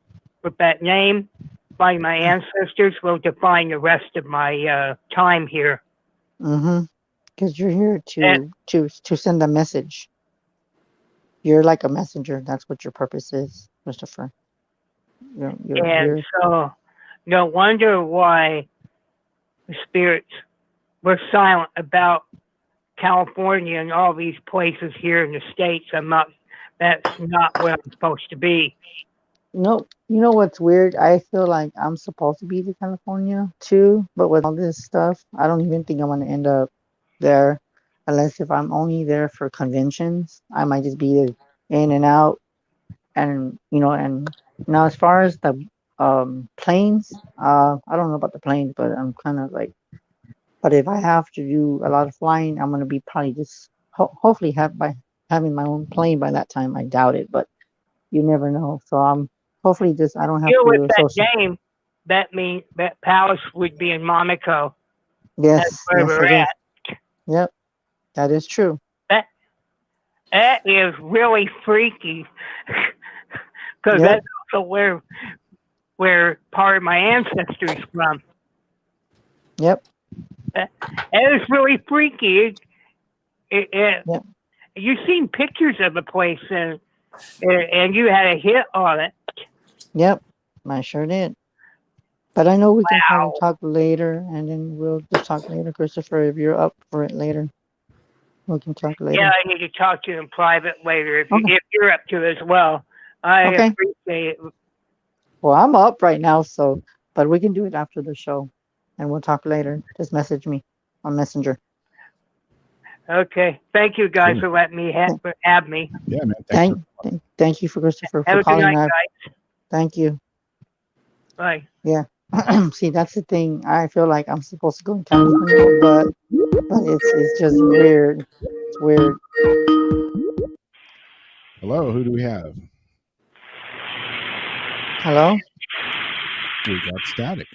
with that name by my ancestors will define the rest of my time here. Mm-hmm. Because you're here And, to send a message. You're like a messenger. That's what your purpose is, Christopher. You're and here. so, no wonder why the spirits were silent about California and all these places here in the States. That's not where I'm supposed to be. No, you know what's weird? I feel like I'm supposed to be to California too, but with all this stuff, I don't even think I'm gonna end up there, unless if I'm only there for conventions. I might just be in and out, and and now as far as the planes, I don't know about the planes, but I'm kind of like, but if I have to do a lot of flying, I'm gonna be probably just hopefully have by having my own plane by that time. I doubt it, but you never know. So I'm hopefully just I don't have Here with to that associate. name, that means that palace would be in Monaco. That's Yes, where yes, we're it is. at. Yep, that is true. That that is really freaky, because Yep, that's also where part of my ancestors from. yep, That is really freaky. It, yep, you've seen pictures of the place, and you had a hit on it. yep. I sure did. But I know we can probably Wow. talk later, and then we'll just talk later, Christopher. If you're up for it later, we can talk Yeah, later. I need to talk to you in private later Okay, if you're up to it as well. I okay. appreciate it. Well, I'm up right now, so but we can do it after the show, and we'll talk later. Just message me on Messenger. Okay. Thank you guys Cool. for letting me Th- have me. Yeah, man. Thanks for thank you for Christopher for Have a good calling. night, I guys. thank you. Bye. Yeah. See, that's the thing. I feel like I'm supposed to go in California, but it's just weird. It's weird. Hello, who do we have? Hello? We got static.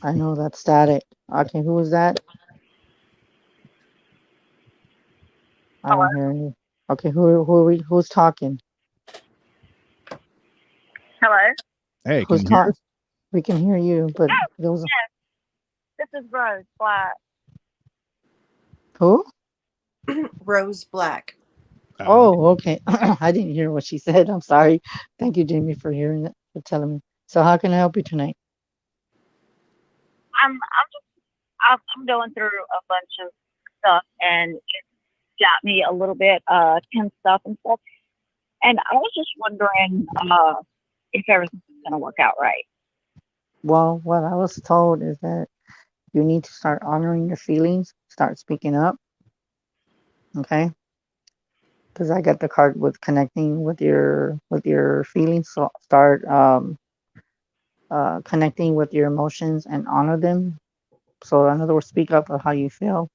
I know that's static. Okay, who was that? I Hello. don't hear any. Okay, who's talking? Hello. Hey, can Who's you hear talking? us? We can hear you, but those This is Rose Black. who? Rose Black. Oh, okay. I didn't hear what she said. I'm sorry. Thank you, Jamie, for hearing that, for telling me. So how can I help you tonight? I'm going through a bunch of stuff, and it got me a little bit tensed up and stuff. And I was just wondering if everything's gonna work out right. Well, what I was told is that you need to start honoring your feelings, start speaking up, okay? Because I got the card with connecting with your feelings. So start connecting with your emotions and honor them. So in other words, speak up of how you feel.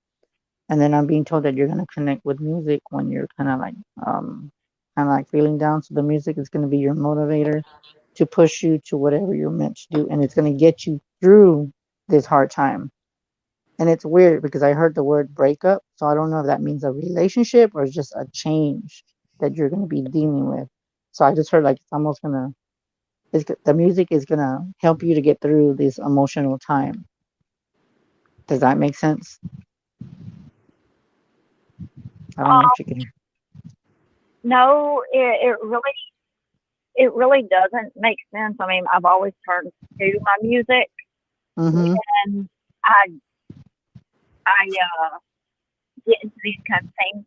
And then I'm being told that you're gonna connect with music when you're kind of like feeling down. So the music is gonna be your motivator to push you to whatever you're meant to do, and it's gonna get you through this hard time. And it's weird because I heard the word breakup, so I don't know if that means a relationship or just a change that you're going to be dealing with. So I just heard like it's almost gonna, the music is gonna help you to get through this emotional time. Does that make sense? I don't know if you can hear. No, it really doesn't make sense. I mean, I've always turned to my music, Mm-hmm. and I get into these kind of things.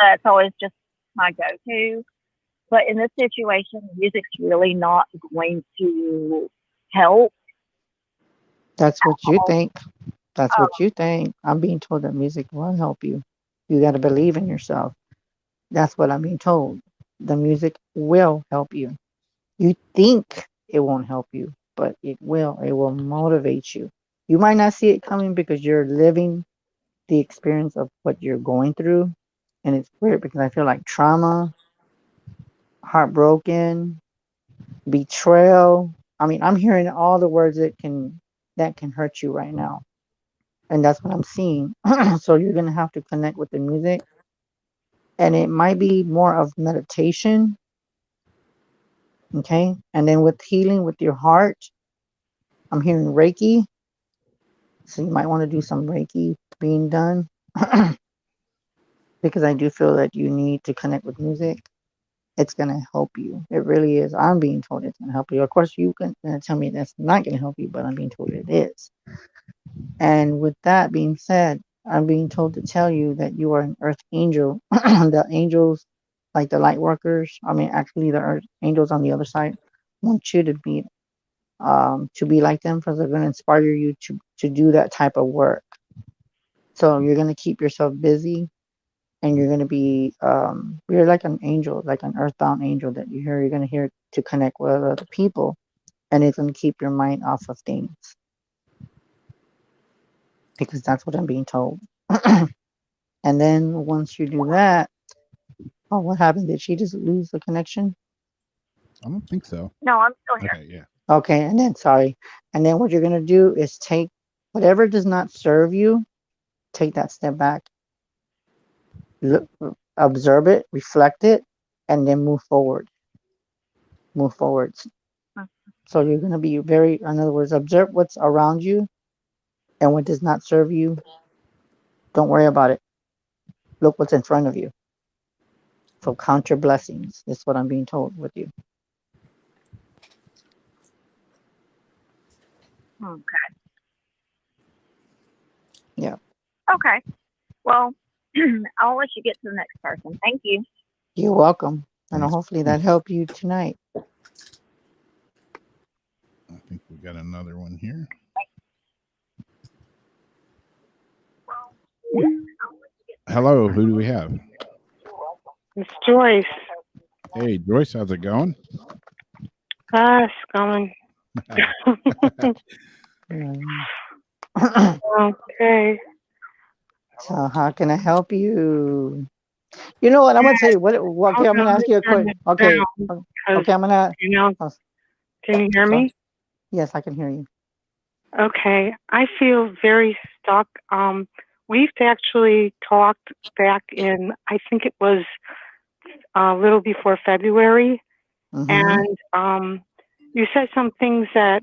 That's always just my go-to. But in this situation, music's really not going to help. That's what you think. That's Um, what you think. I'm being told that music will help you. You got to believe in yourself. That's what I'm being told. The music will help you. You think it won't help you, but it will. It will motivate you. You might not see it coming because you're living the experience of what you're going through. And it's weird because I feel like trauma, heartbroken, betrayal. I mean, I'm hearing all the words that can hurt you right now. And that's what I'm seeing. So you're gonna have to connect with the music. And it might be more of meditation Okay. And then with healing with your heart, I'm hearing Reiki. So you might want to do some Reiki being done. Because I do feel that you need to connect with music. It's going to help you. It really is. I'm being told it's going to help you. Of course, you can tell me that's not going to help you, but I'm being told it is. And with that being said, I'm being told to tell you that you are an earth angel. The angels, like the light workers, I mean, actually, the earth angels on the other side want you to be like them because they're going to inspire you to do that type of work. So you're going to keep yourself busy, and you're going to be you're like an angel, like an earthbound angel that you're going to hear to connect with other people, and it's going to keep your mind off of things, because that's what I'm being told. And then once you do that, oh, what happened? Did she just lose the connection? I don't think so. No, I'm still here. Okay, yeah. Okay, and then sorry. And then what you're going to do is take whatever does not serve you, take that step back, look, observe it, reflect it, and then move forward. Move forward. So you're going to be very, in other words, observe what's around you, and what does not serve you, don't worry about it. Look what's in front of you. So count your blessings. Is what I'm being told with you. Okay. Yeah. Okay. Well, I'll let you get to the next person. Thank you. You're welcome. And Thanks. hopefully that helped you tonight. I think we got another one here. Hello, who do we have? It's Joyce. Hey, Joyce, how's it going? It's going. Okay. So how can I help you? You know what? I'm gonna tell you what. Okay, I'm gonna ask you a question. Okay. Okay, I'm gonna. Can you hear me? Yes, I can hear you. Okay. I feel very stuck. We've actually talked back in, I think it was a little before February, and you said some things that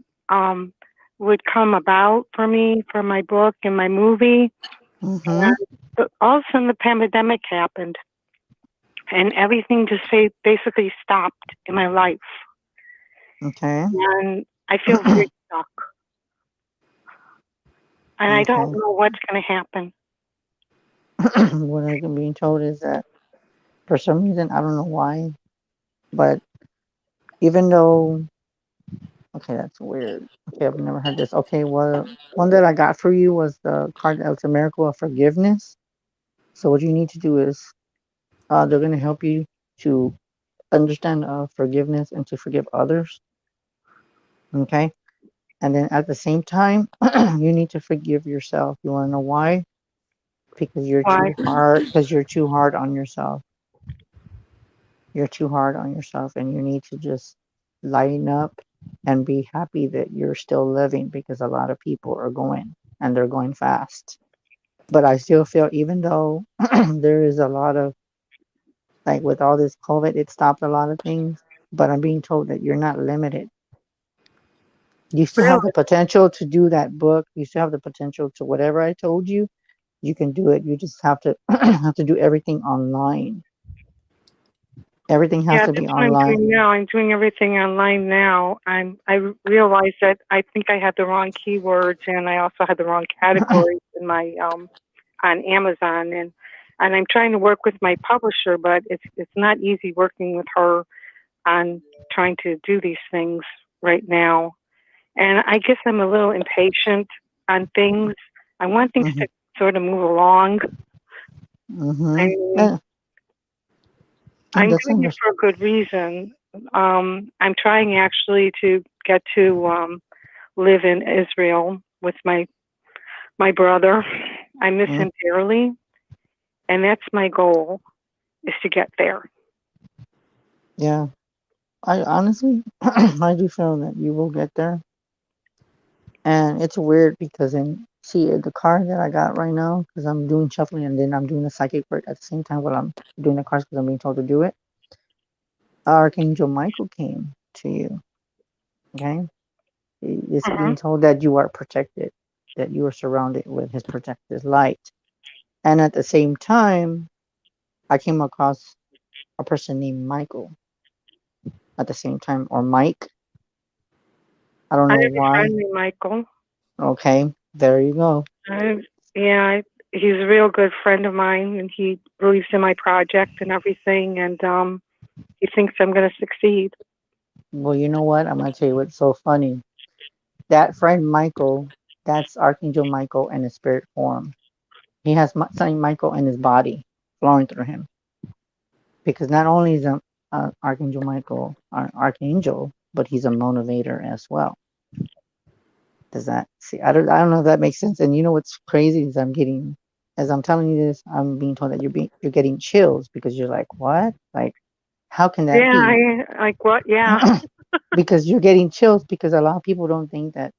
would come about for me for my book and my movie. And all of a sudden, the pandemic happened, and everything just basically stopped in my life. Okay. And I feel very stuck. And I don't know what's going to happen. What I'm being told is that for some reason, I don't know why, but even though, okay, that's weird. Okay, I've never heard this. Okay, well, one that I got for you was the card that was a miracle of forgiveness. So what you need to do is, they're going to help you to understand forgiveness and to forgive others. Okay. And then at the same time, you need to forgive yourself. You want to know why? Because you're too hard. Because you're too hard on yourself. You're too hard on yourself, and you need to just lighten up and be happy that you're still living, because a lot of people are going, and they're going fast. But I still feel, even though there is a lot of, like with all this COVID, it stopped a lot of things, but I'm being told that you're not limited. You still have the potential to do that book. You still have the potential to whatever I told you. You can do it. You just have to have to do everything online. Everything has to be That's what I'm online. doing now. I'm doing everything online now. I realized that I think I had the wrong keywords, and I also had the wrong categories in my on Amazon, and I'm trying to work with my publisher, but it's not easy working with her on trying to do these things right now. And I guess I'm a little impatient on things. I want things to sort of move along. I'm doing it for a good reason. I'm trying actually to get to live in Israel with my brother. I miss him dearly, and that's my goal, is to get there. Yeah, I honestly, I do feel that you will get there. And it's weird because the card that I got right now, because I'm doing shuffling and then I'm doing the psychic work at the same time while I'm doing the cards, because I'm being told to do it. Archangel Michael came, to you. Okay? It's Mhm. being told that you are protected, that you are surrounded with his protective light. And at the same time, I came across a person named Michael at the same time, or Mike. I don't I know have a why. friend named Michael. Okay, there you go. Yeah, he's a real good friend of mine, and he believes in my project and everything, and he thinks I'm going to succeed. Well, you know what? I'm going to tell you what's so funny. That friend Michael, that's Archangel Michael in his spirit form. He has Saint Michael in his body flowing through him. Because not only is Archangel Michael an archangel, but he's a motivator as well. Does that see? I don't know if that makes sense. And you know what's crazy is as I'm telling you this, I'm being told that you're getting chills because you're like, what? Like, how can that Yeah, be? like what? Yeah. Because you're getting chills because a lot of people don't think that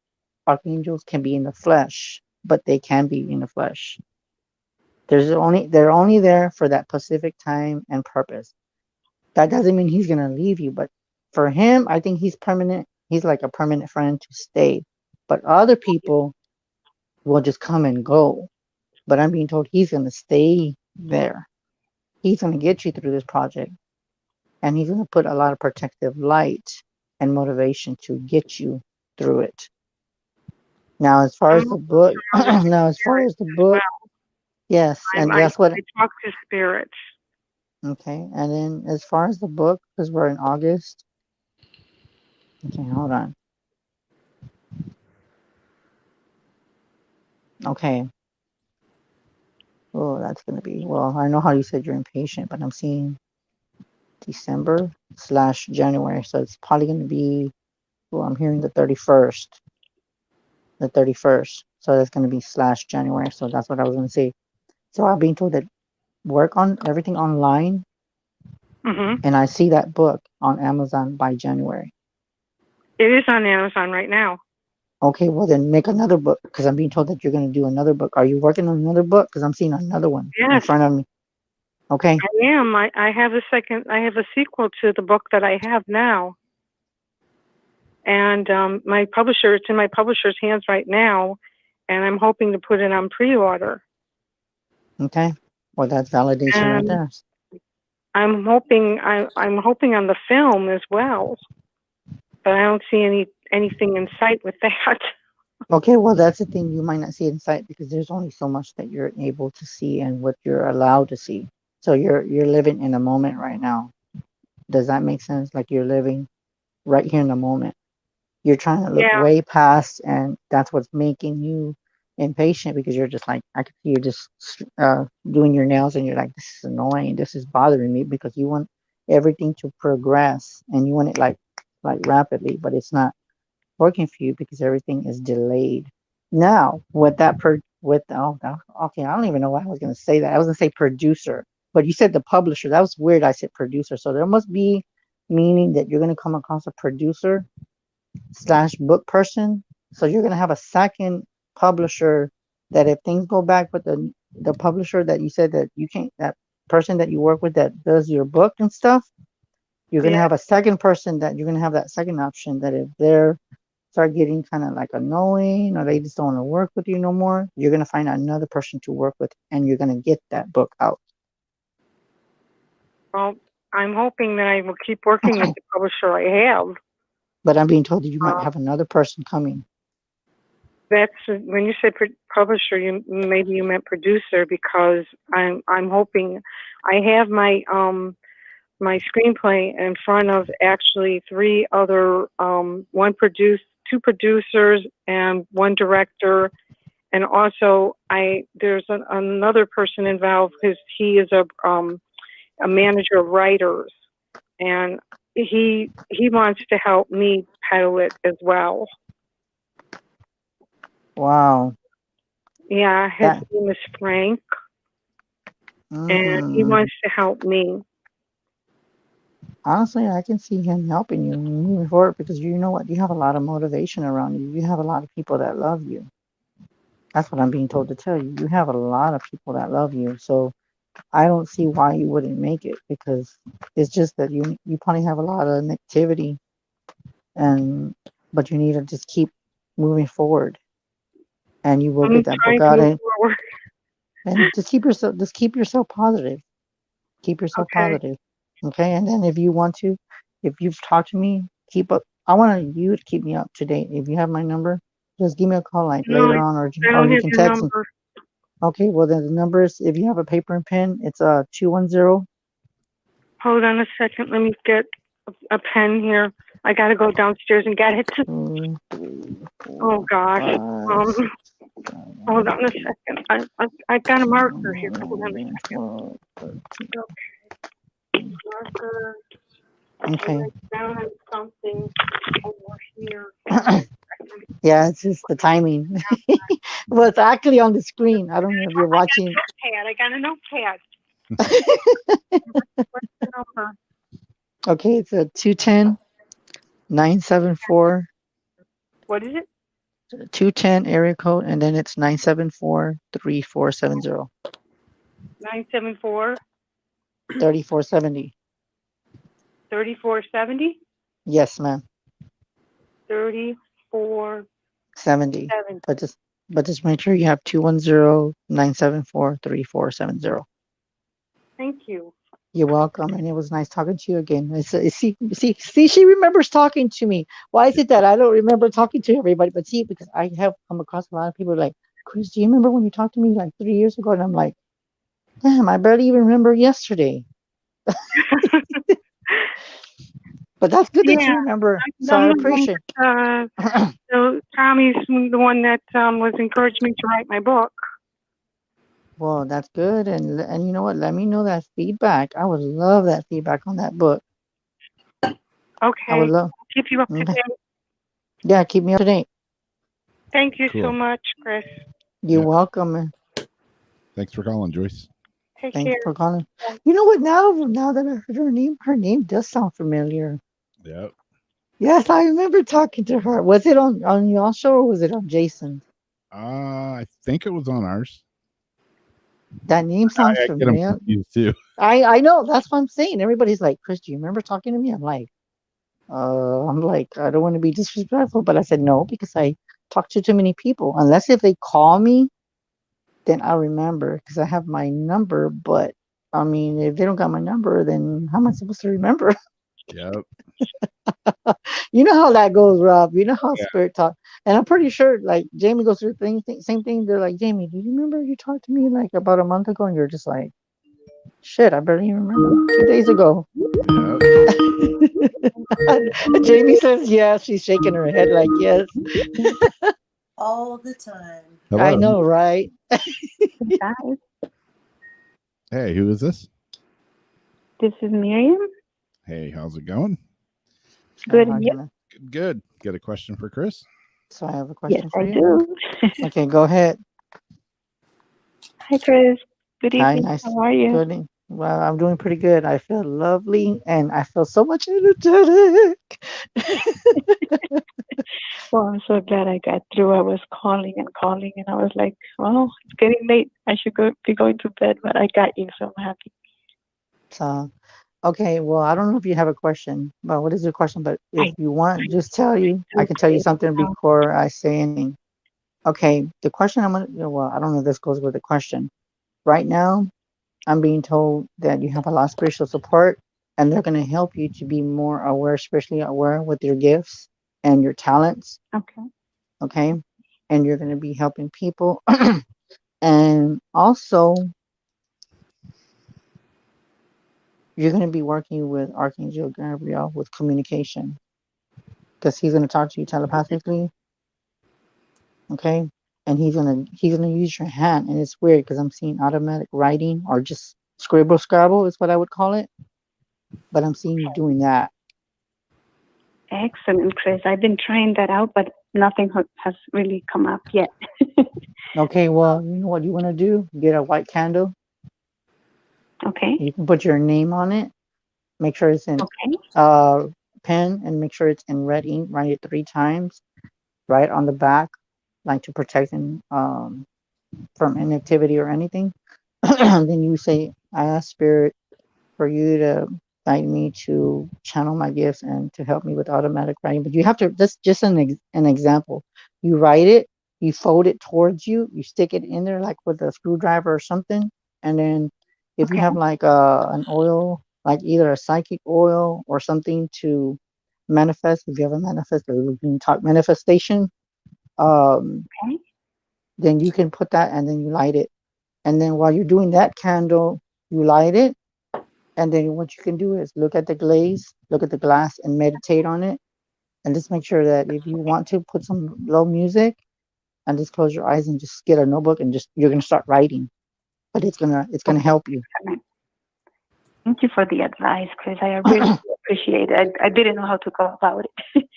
archangels can be in the flesh, but they can be in the flesh. They're only there for that specific time and purpose. That doesn't mean he's gonna leave you, but for him, I think he's permanent. He's like a permanent friend to stay. But other people will just come and go. But I'm being told he's gonna stay there. He's gonna get you through this project, and he's gonna put a lot of protective light and motivation to get you through it. Now, as far I'm as the book, other now as far spirits as the as book, well. yes, and that's what. I talk to spirits. Okay, and then as far as the book, because we're in August. Okay, hold on. Okay. Oh, that's gonna be well. I know how you said you're impatient, but I'm seeing December/January, so it's probably gonna be. Well, I'm hearing the 31st. The 31st. So that's gonna be /January. So that's what I was gonna say. So I've been told that work on everything online, Hmm. and I see that book on Amazon by January. It is on Amazon right now. Okay, well then make another book because I'm being told that you're gonna do another book. Are you working on another book? Because I'm seeing another one in Yes, front of me. Okay. I am. I have a second. I have a sequel to the book that I have now, and my publisher. It's in my publisher's hands right now, and I'm hoping to put it on pre-order. Okay. Well, that's validation right And there. I'm hoping. I'm hoping on the film as well, but I don't see anything in sight with that. Okay, well, that's the thing. You might not see it in sight because there's only so much that you're able to see and what you're allowed to see. So you're living in a moment right now. Does that make sense? Like you're living right here in the moment. You're trying to look Yeah. way past, and that's what's making you impatient because you're just like I can see you're just doing your nails, and you're like, this is annoying. This is bothering me because you want everything to progress and you want it like rapidly, but it's not working for you because everything is delayed. Now, with that okay, I don't even know why I was gonna say that. I was gonna say producer, but you said the publisher. That was weird. I said producer, so there must be meaning that you're gonna come across a producer/book person. So you're gonna have a second publisher that if things go back with the publisher that you said that you can't that person that you work with that does your book and stuff, you're gonna Yeah. have a second person that you're gonna have that second option that if they're start getting kind of like annoying or they just don't want to work with you no more, you're going to find another person to work with and you're going to get that book out. Well, I'm hoping that I will keep working with the publisher I have. But I'm being told that you might Um, have another person coming. That's when you said publisher. Maybe you meant producer because I'm hoping I have my my screenplay in front of actually three other two producers and one director, and also there's another person involved because he is a manager of writers, and he wants to help me peddle it as well. Wow. Yeah, his That. name is Frank, and he Mm, wants to help me. honestly, I can see him helping you moving forward because you know what? You have a lot of motivation around you. You have a lot of people that love you. That's what I'm being told to tell you. You have a lot of people that love you. So I don't see why you wouldn't make it because it's just that you probably have a lot of negativity but you need to just keep moving forward, and you will I'm get that book trying to out. move forward. And just keep yourself positive. Keep yourself Okay. positive. Okay. And then if you've talked to me, I want you to keep me up to date. If you have my number, just give me a call like No, later on, I or don't you have can your text me. number. Okay. Well, then the number is, if you have a paper and pen, it's 210. Hold on a second. Let me get a pen here. I got to go downstairs and get it. Oh, gosh. Hold on a second. I got a marker here. Hold on a second. Okay. Marker. Okay. Write down something over here. Yeah, it's just the timing. Well, it's actually on the screen. I don't know if you're watching. I got a notepad. What's the number? Okay, it's a 210-974. What is it? 210 area code, and then it's 974-3470. 974 3470. 3470? Yes, ma'am. 3470. 70. But just make sure you have 210-974-3470. Thank you. You're welcome, and it was nice talking to you again. See, she remembers talking to me. Why is it that I don't remember talking to everybody? But see, because I have come across a lot of people like, Chris, do you remember when you talked to me like 3 years ago? And I'm like, damn, I barely even remember yesterday. But that's good that you remember. So I appreciate it. So Tommy's the one that was encouraged me to write my book. Well, that's good, and you know what? Let me know that feedback. I would love that feedback on that book. Okay. I would love. Keep you up to date. Yeah, keep me up to date. Thank you so much, Chris. You're welcome, man. Thanks for calling, Joyce. Take Thanks care. for calling. You know what? Now that I heard her name does sound familiar. Yep. Yes, I remember talking to her. Was it on y'all show or was it on Jason's? I think it was on ours. That name sounds I get them familiar. confused too. I know. That's what I'm saying. Everybody's like, Chris, do you remember talking to me? I'm like, I don't want to be disrespectful, but I said no because I talk to too many people. Unless if they call me, then I remember because I have my number. But I mean, if they don't got my number, then how am I supposed to remember? Yep. You know how that goes, Rob. You know how spirit talk. And I'm pretty sure, like, Jamie goes through the same thing. They're like, Jamie, do you remember you talked to me like about a month ago? And you're just like, shit, I barely even remember. 2 days ago. Yep. Jamie says yes. She's shaking her head like yes. All the time. Hello. I know, right? Hey, who is this? This is Miriam. Hey, how's it going? Good. Good. Got a question for Chris? So I have a question for you. Do. Okay, go ahead. Hi, Chris. Good Hi, evening. nice. How are you? Good. Well, I'm doing pretty good. I feel lovely and I feel so much energetic. Well, I'm so glad I got through. I was calling and I was like, well, it's getting late. I should be going to bed, but I got you, so I'm happy. So, okay, well, I don't know if you have a question, but what is your question? But if you want, just tell you. I can tell you something before I say anything. Okay, the question well, I don't know if this goes with the question. Right now, I'm being told that you have a lot of spiritual support and they're going to help you to be more aware, spiritually aware with your gifts and your talents. Okay. Okay. And you're going to be helping people. And also, you're going to be working with Archangel Gabriel with communication because he's going to talk to you telepathically. Okay. And he's gonna use your hand, and it's weird because I'm seeing automatic writing or just scrabble is what I would call it. But I'm seeing you doing that. Excellent, Chris. I've been trying that out, but nothing has really come up yet. Okay, well, you know what you want to do? Get a white candle. Okay. You can put your name on it. Make sure it's in pen, and make sure it's in red ink. Write it 3 times. Right on the back, like to protect him from inactivity or anything. Then you say, I ask spirit for you to guide me to channel my gifts and to help me with automatic writing. But you have to, that's just an example. You write it, you fold it towards you, you stick it in there like with a screwdriver or something. And then if you Okay. have like an oil, like either a psychic oil or something to manifest, if you have a manifest, or we can talk manifestation, Okay. then you can put that and then you light it. And then while you're doing that candle, you light it. And then what you can do is look at the glaze, look at the glass, and meditate on it. And just make sure that if you want to put some low music, and just close your eyes and just get a notebook and just you're gonna start writing. But it's gonna help you. Thank you for the advice, Chris. I really appreciate it. I didn't know how to go about it.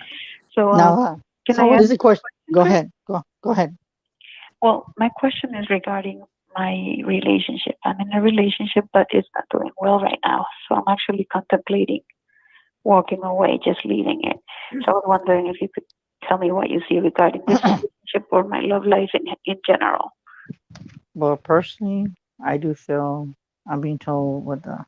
So Now, can so I what ask is the question? Go ahead. Go ahead. Well, my question is regarding my relationship. I'm in a relationship, but it's not doing well right now. So I'm actually contemplating walking away, just leaving it. So I was wondering if you could tell me what you see regarding this relationship or my love life in general. Well, personally, I do feel I'm being told with the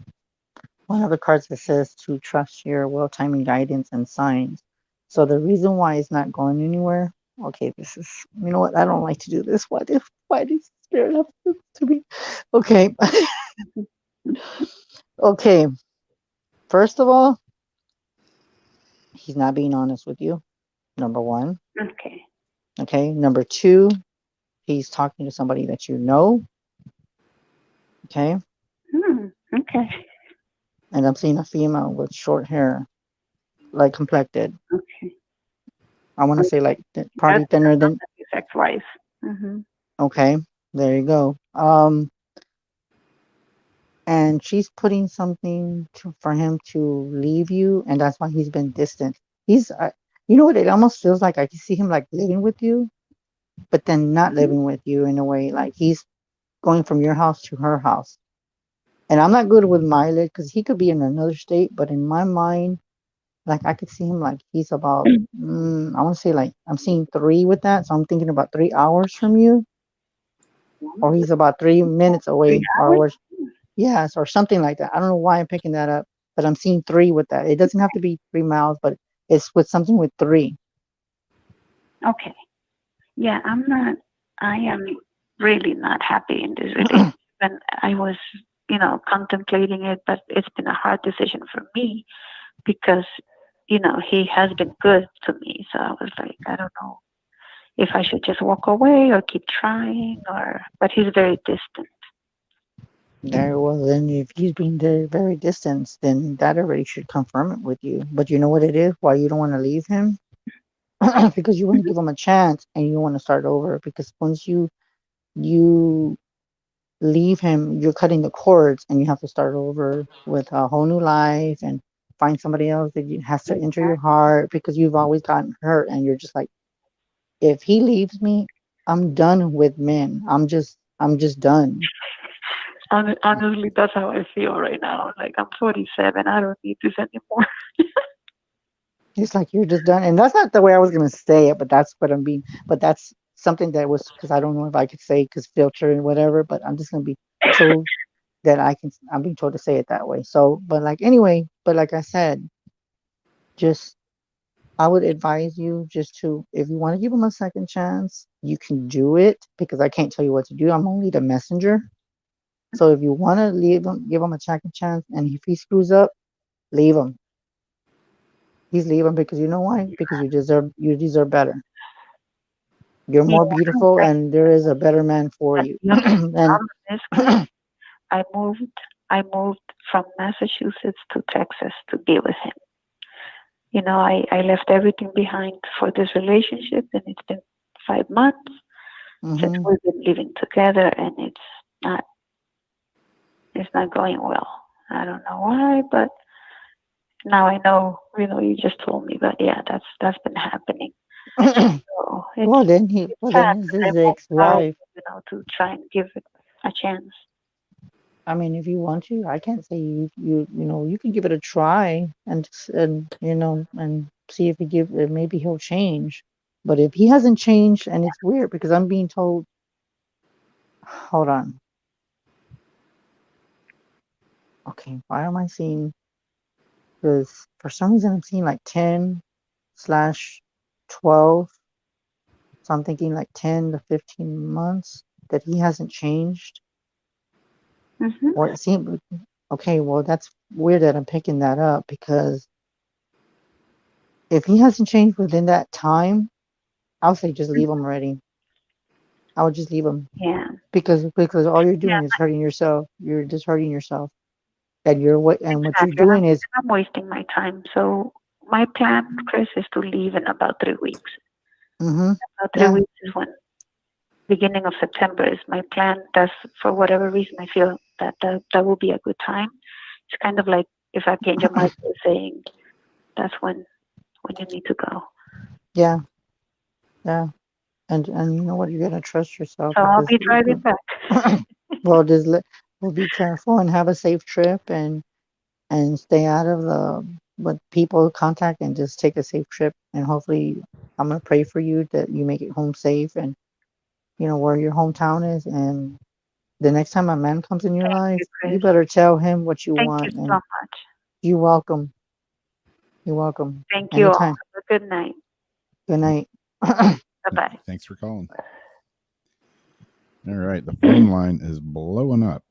one of the cards that says to trust your well timing guidance and signs. So the reason why it's not going anywhere, okay, this is, you know what, I don't like to do this. Why does spirit have to do this to me? Okay. Okay. First of all, he's not being honest with you. Number one. Okay. Okay. Number two, he's talking to somebody that you know. Okay. Okay. And I'm seeing a female with short hair, like complected. Okay. I want to say like probably thinner than. Sex wise. Mm-hmm. Okay. There you go. And she's putting something for him to leave you, and that's why he's been distant. He's, you know what? It almost feels like I can see him like living with you, but then not living with you in a way. Like he's going from your house to her house. And I'm not good with mileage because he could be in another state, but in my mind, like I could see him like he's about, I want to say like I'm seeing 3 with that, so I'm thinking about 3 hours from you, or he's about 3 minutes away, or yes, or something like that. I don't know why I'm picking that up, but I'm seeing 3 with that. It doesn't have to be 3 miles, but it's with something with 3. Okay. Yeah, I am really not happy in this relationship. And I was, contemplating it, but it's been a hard decision for me because, he has been good to me. So I was like, I don't know if I should just walk away or keep trying but he's very distant. There, well, then if he's being very distant, then that already should confirm it with you. But you know what it is? Why you don't want to leave him? Because you want to give him a chance and you want to start over. Because once you leave him, you're cutting the cords and you have to start over with a whole new life and find somebody else that has to enter your heart because you've always gotten hurt and you're just like, if he leaves me, I'm done with men. I'm just done. Honestly, that's how I feel right now. Like I'm 47. I don't need this anymore. It's like you're just done. And that's not the way I was gonna say it, but that's what I'm being. But that's something that was because I don't know if I could say because filter and whatever. But I'm just gonna be told that I can. I'm being told to say it that way. So, but like anyway, but like I said, just I would advise you just to, if you want to give him a second chance, you can do it because I can't tell you what to do. I'm only the messenger. So if you want to leave him, give him a second chance, and if he screws up, leave him. He's leaving because you know why? Because you deserve better. You're more beautiful, and there is a better man for you. And I moved from Massachusetts to Texas to be with him. I left everything behind for this relationship, and it's been 5 months since we've been living together, and it's not going well. I don't know why, but now I know. You just told me, but yeah, that's been happening. So well, then it's his ex-wife. To try and give it a chance. I mean, if you want to, I can't say you can give it a try and and see if maybe he'll change. But if he hasn't changed, and it's weird because I'm being told, hold on. Okay, why am I seeing Because for some reason I'm seeing like 10/12. So I'm thinking like 10 to 15 months that he hasn't changed. Mm-hmm. Or it seemed, okay, well, that's weird that I'm picking that up, because if he hasn't changed within that time, I'll say just leave him already. I would just leave him, Yeah. because all you're doing Yeah, is hurting yourself. You're just hurting yourself. And what you're exactly. doing is, I'm wasting my time. So my plan, Chris, is to leave in about 3 weeks. About 3 yeah, weeks is when beginning of September is my plan. That's for whatever reason I feel that will be a good time. It's kind of like if Archangel Michael is saying that's when you need to go. yeah, yeah. And you know what? You're gonna trust yourself, So I'll because be driving back. well, well, be careful and have a safe trip, and stay out of the with people contact, and just take a safe trip. And hopefully, I'm gonna pray for you that you make it home safe, and where your hometown is. And the next time a man comes in your Thank life, you, you Chris. better tell him what you Thank you want. so And much. you're welcome. You're welcome. Thank you all. Anytime. Have a good night. Good night. Bye-bye. Thanks for calling. All right, the phone line is blowing up.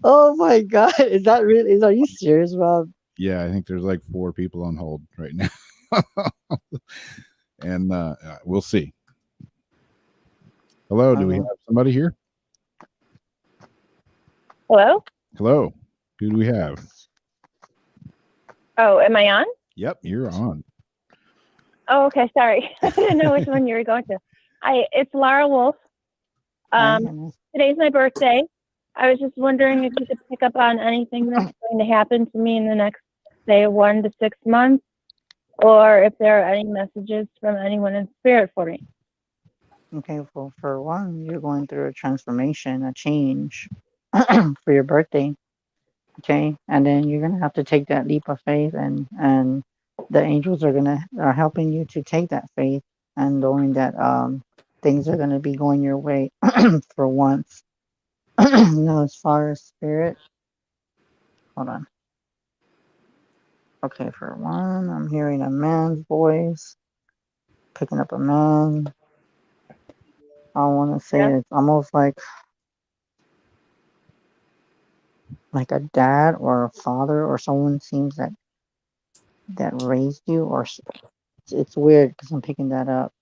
Oh my God! Is that really? Are you serious, Rob? Yeah, I think there's like 4 people on hold right now. And we'll see. Hello, do we have somebody here? Hello? Hello, who do we have? Oh, am I on? Yep, you're on. Oh, okay. Sorry. I didn't know which one you were going to. It's Laura Wolf. Today's my birthday. I was just wondering if you could pick up on anything that's going to happen to me in the next, say, 1 to 6 months, or if there are any messages from anyone in spirit for me. Okay, well, for one, you're going through a transformation, a change for your birthday. Okay, and then you're gonna have to take that leap of faith, and the angels are helping you to take that faith, and knowing that things are gonna be going your way for once. As far as spirit, hold on. Okay, for one, I'm hearing a man's voice, picking up a man. I want to say it's almost like a dad or a father, or someone seems that raised you, or it's weird because I'm picking that up.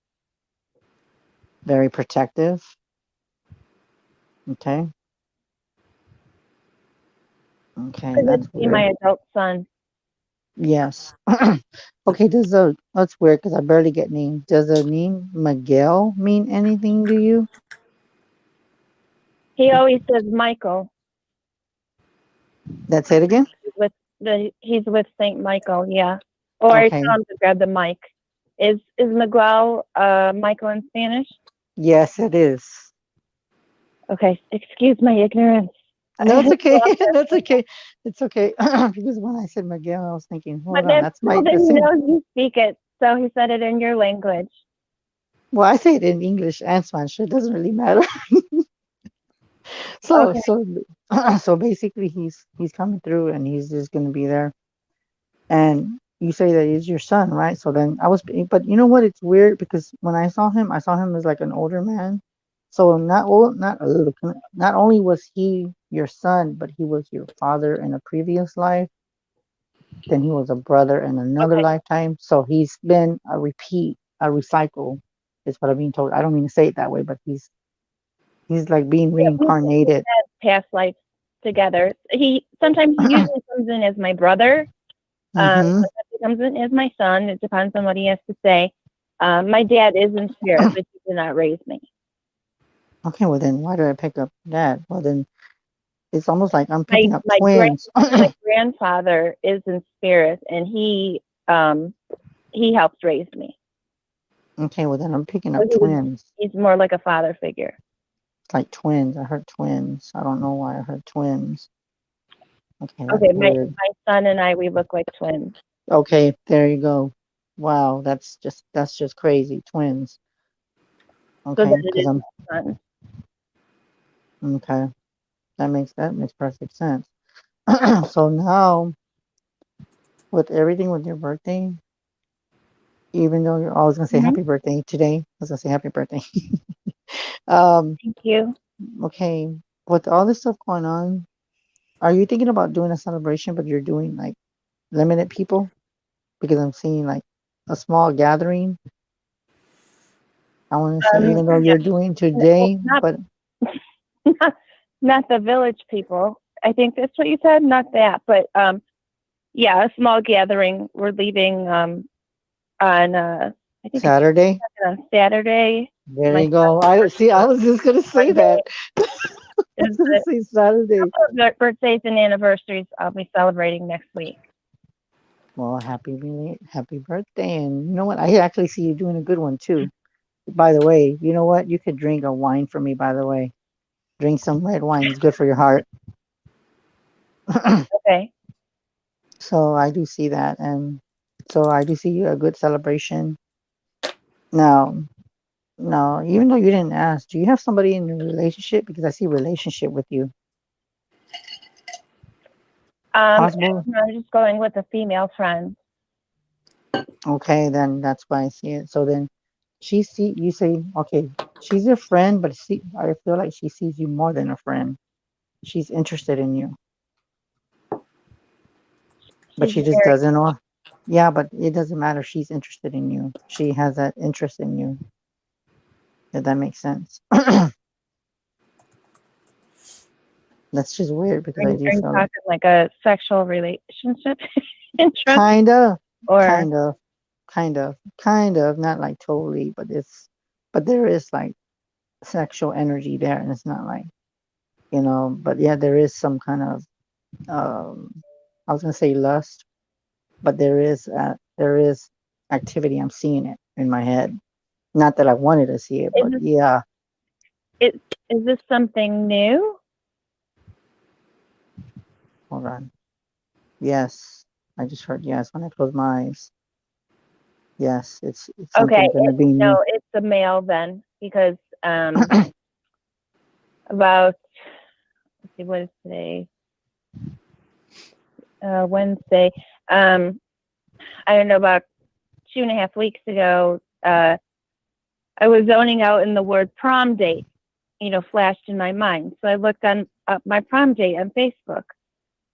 Very protective. Okay. Okay, Could that's this be my weird. adult son? Yes. Okay, that's weird because I barely get names. Does the name Miguel mean anything to you? He always says Michael. That's it again? He's with Saint Michael, yeah. Or I Okay. tell him to grab the mic. Is Miguel Michael in Spanish? Yes, it is. Okay, excuse my ignorance. No, it's okay. That's okay. It's okay. Because when I said Miguel, I was thinking, But hold on, that's cool that the he same. knows you speak it, so he said it in your language. Well, I say it in English and Spanish. It doesn't really matter. So Okay. so basically, he's coming through, and he's just gonna be there. And you say that he's your son, right? So then but you know what? It's weird because when I saw him as like an older man. So not only was he your son, but he was your father in a previous life. Then he was a brother in another lifetime. So he's been a recycle, is what I'm being told. I don't mean to say it that way, but he's like being reincarnated. Past lives together. Sometimes he usually comes in as my brother. Sometimes he comes in as my son. It depends on what he has to say. My dad is in spirit, but he did not raise me. Okay, well then why did I pick up that? Well then it's almost like I'm picking up My twins. my grandfather is in spirit, and he helps raise me. Okay, well then I'm picking up So twins. He's more like a father figure. It's like twins. I heard twins. I don't know why I heard twins. Okay, that's Okay, weird. my son and I, we look like twins. Okay, there you go. Wow, that's just crazy. Twins. Okay, So that it because is I'm my son. okay. That makes perfect sense. So now, with everything with your birthday, even though you're always gonna say happy birthday today, I was gonna say happy birthday. Thank you. Okay, with all this stuff going on, are you thinking about doing a celebration, but you're doing like limited people? Because I'm seeing like a small gathering. I want to say, even though Yeah, you're doing today, not, but not the village people. I think that's what you said. Not that, but yeah, a small gathering. We're leaving on I think Saturday. it's on Saturday. There My you go. I see. I was just gonna say Monday that. I was is gonna the say Saturday. their birthdays and anniversaries. I'll be celebrating next week. Well, happy birthday, and you know what? I actually see you doing a good one too. By the way, you know what? You could drink a wine for me. By the way, drink some red wine. It's good for your heart. Okay. So I do see that, and so I do see a good celebration. Now, now, even though you didn't ask, do you have somebody in a relationship? Because I see relationship with you. Possible. I'm just going with a female friend. Okay, then that's why I see it. So then you say, okay, she's your friend, but I feel like she sees you more than a friend. She's interested in you, but She's she just very doesn't know. Yeah, but it doesn't matter. She's interested in you. She has that interest in you. If that makes sense. That's just weird because are I you do feel talking like a sexual relationship interest kind of, or kind of, kind of, not like totally, but there is like sexual energy there, and it's not like, but yeah, there is some kind of, I was gonna say lust, but there is activity. I'm seeing it in my head. Not that I wanted to see it, is but yeah. is this something new? Hold on. Yes, I just heard yes when I close my eyes. Yes, it's Okay, something gonna be new. no, it's a male then because about let's see what is today? Wednesday. I don't know, about 2.5 weeks ago, I was zoning out and the word prom date, flashed in my mind. So I looked up my prom date on Facebook,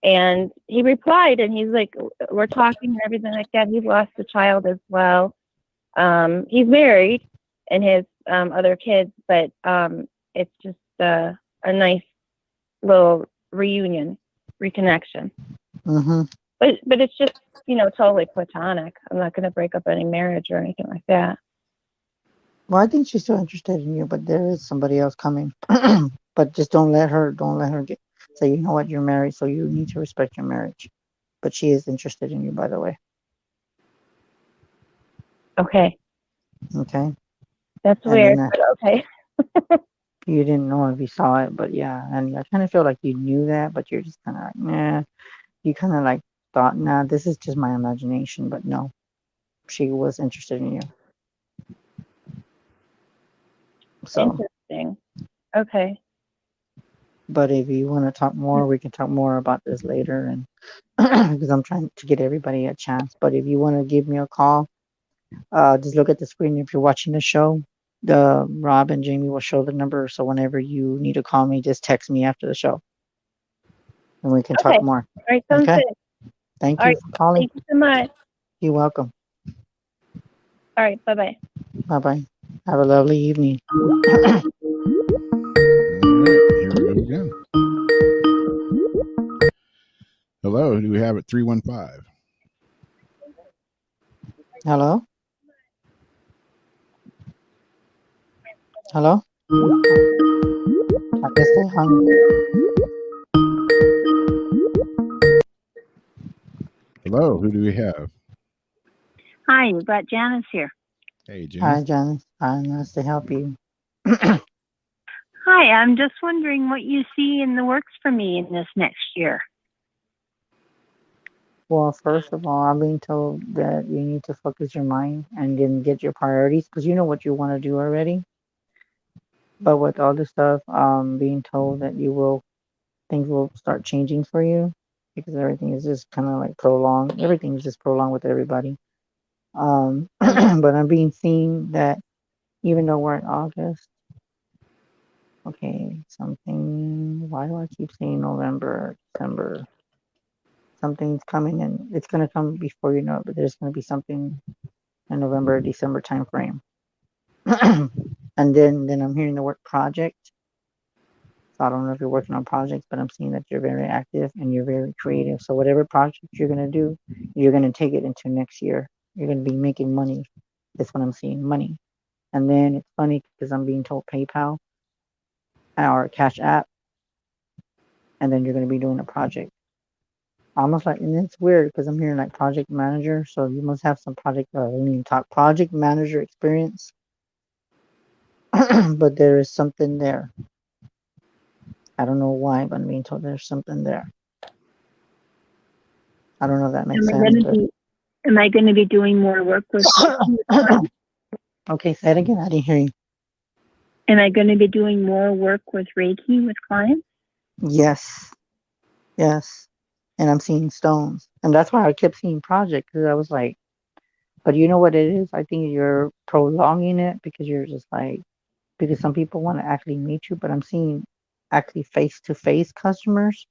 and he replied, and he's like, "We're talking and everything like that." He lost a child as well. He's married and has other kids, but it's just a nice little reunion, reconnection. Mm-hmm. But it's just totally platonic. I'm not going to break up any marriage or anything like that. Well, I think she's still interested in you, but there is somebody else coming. But just don't let her say, you know what, you're married, so you need to respect your marriage. But she is interested in you, by the way. Okay, Okay. that's And weird, then but okay. you didn't know if you saw it, but yeah, and I kind of feel like you knew that, but you're just kind of like, nah. You kind of like thought, nah, this is just my imagination, but no, she was interested in you. So, Interesting. Okay. but if you want to talk more, we can talk more about this later, and because I'm trying to get everybody a chance. But if you want to give me a call, just look at the screen. If you're watching the show, the Rob and Jamie will show the number. So whenever you need to call me, just text me after the show, and we can Okay. talk more. All right. Sounds Okay. good. Thank All you right. for calling. Thank you so much. You're welcome. All right. Bye bye. Bye bye. Have a lovely evening. All right, here we go again. Hello, do we have it 315? Hello? Hello? I guess they hung. Hello, who do we have? Hi, we've got Janice here. Hey, Hi, Janice. Janice. Hi, nice to help you. Hi, I'm just wondering what you see in the works for me in this next year. Well, first of all, I'm being told that you need to focus your mind and then get your priorities because you know what you want to do already. But with all this stuff, being told that things will start changing for you. because everything is just kind of like prolonged. Everything is just prolonged with everybody. But I'm being seen that even though we're in August, okay, something. Why do I keep saying November, December? Something's coming, and it's gonna come before you know it. But there's gonna be something in November, December time frame. And then I'm hearing the word project. So I don't know if you're working on projects, but I'm seeing that you're very active and you're very creative. So whatever project you're gonna do, you're gonna take it into next year. You're gonna be making money. That's what I'm seeing, money. And then it's funny because I'm being told PayPal or Cash App, and then you're gonna be doing a project. Almost like, and it's weird because I'm hearing like project manager. So you must have some project, project manager experience. But there is something there. I don't know why, but I'm being told there's something there. I don't know if that makes sense. Am I going to be doing more work with? Okay, say it again. I didn't hear you. Am I going to be doing more work with Reiki with clients? Yes, yes. And I'm seeing stones, and that's why I kept seeing project because I was like, but you know what it is? I think you're prolonging it because you're just like, because some people want to actually meet you, but I'm seeing actually face-to-face customers.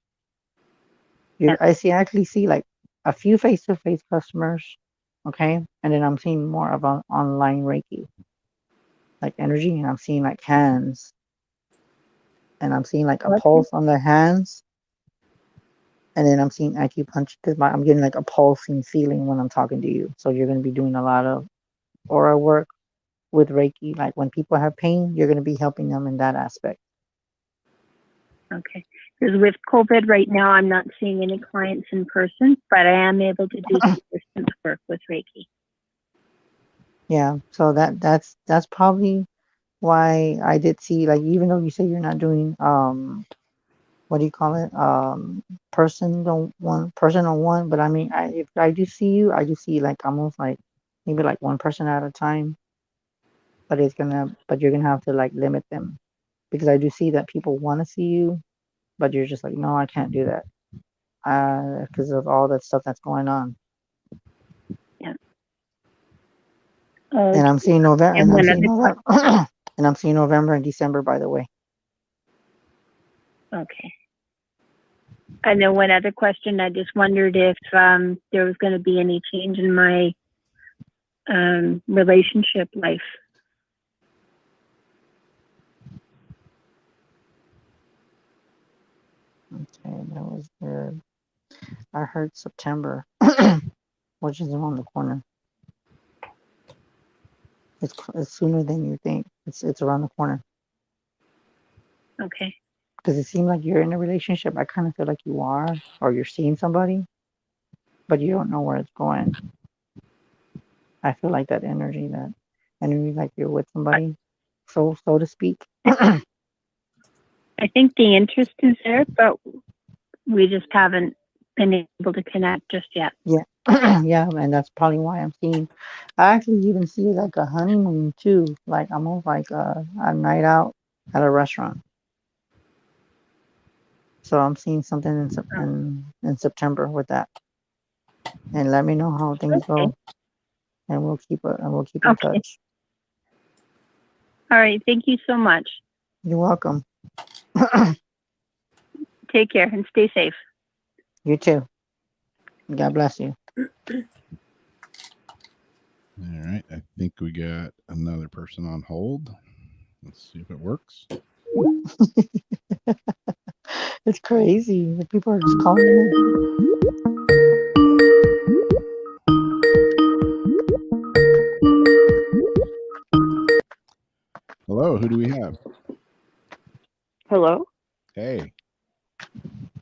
Actually see like a few face-to-face customers, okay, and then I'm seeing more of an online Reiki, like energy, and I'm seeing like hands, and I'm seeing like a pulse on the hands, and then I'm seeing acupuncture because I'm getting like a pulsing feeling when I'm talking to you. So you're going to be doing a lot of aura work with Reiki. Like when people have pain, you're going to be helping them in that aspect. Okay. Because with COVID right now, I'm not seeing any clients in person, but I am able to do some distance work with Reiki. Yeah. So that's probably why I did see, like, even though you say you're not doing what do you call it, person on one, but I mean, if I do see you, I do see like almost like maybe like one person at a time, but you're gonna have to like limit them because I do see that people want to see you, but you're just like, no, I can't do that because of all that stuff that's going on. Yeah. And I'm seeing November, and I'm seeing November, and I'm seeing November and December, by the way. Okay. And then one other question, I just wondered if there was going to be any change in my relationship life. Okay, that was good. I heard September, which is around the corner. It's sooner than you think. It's around the corner. Okay. Because it seems like you're in a relationship. I kind of feel like you are, or you're seeing somebody, but you don't know where it's going. I feel like that energy like you're with somebody, so to speak. I think the interest is there, but we just haven't been able to connect just yet. Yeah. Yeah, and that's probably why I'm seeing. I actually even see like a honeymoon too, like almost like a night out at a restaurant. So I'm seeing something in September with that, and let me know how things go, and we'll keep in touch. All right, thank you so much. You're welcome. Take care and stay safe. You too. God bless you. All right, I think we got another person on hold. Let's see if it works. It's crazy. The people are just calling in. Hello, who do we have? Hello. Hey.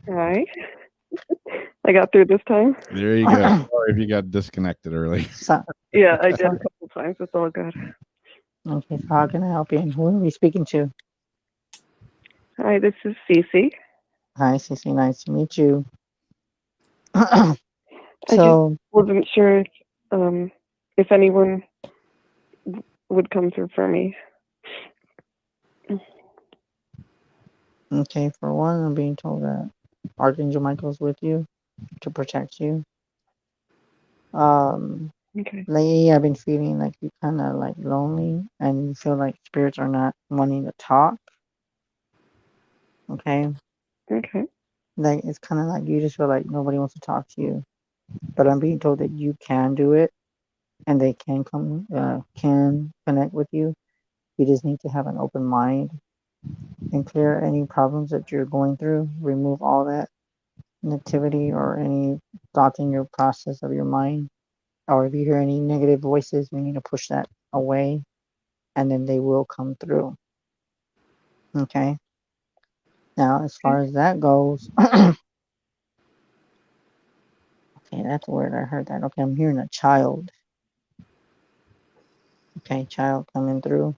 Hi. I got through this time. There you go. Sorry if you got disconnected early. Yeah, I did a couple times. It's all good. Okay, so how can I help you? And who are we speaking to? Hi, this is Cece. Hi, Cece. Nice to meet you. I just wasn't sure if anyone would come through for me. Okay, for one, I'm being told that Archangel Michael's with you. to protect you. Okay. Lately I've been feeling like you kind of like lonely and you feel like spirits are not wanting to talk. Okay. Okay. Like it's kind of like you just feel like nobody wants to talk to you. But I'm being told that you can do it and they can connect with you. You just need to have an open mind and clear any problems that you're going through. Remove all that negativity or any thoughts in your process of your mind. Or if you hear any negative voices, we need to push that away and then they will come through. Okay. Now, as far as that goes, okay, that's the word I heard that. Okay, I'm hearing a child. Okay, child coming through.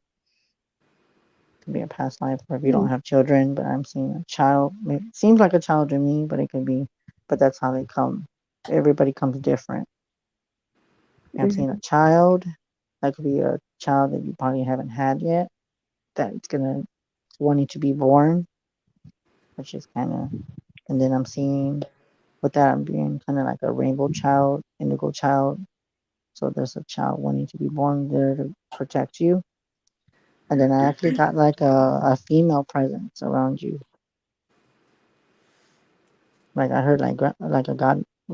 Could be a past life, or if you don't have children, but I'm seeing a child. It seems like a child to me, but it could be, but that's how they come. Everybody comes different. I'm seeing a child. That could be a child that you probably haven't had yet. That's wanting to be born, which is kind of, and then I'm seeing with that, I'm being kind of like a rainbow child, indigo child. So there's a child wanting to be born there to protect you. And then I actually got like a female presence around you. Like I heard like a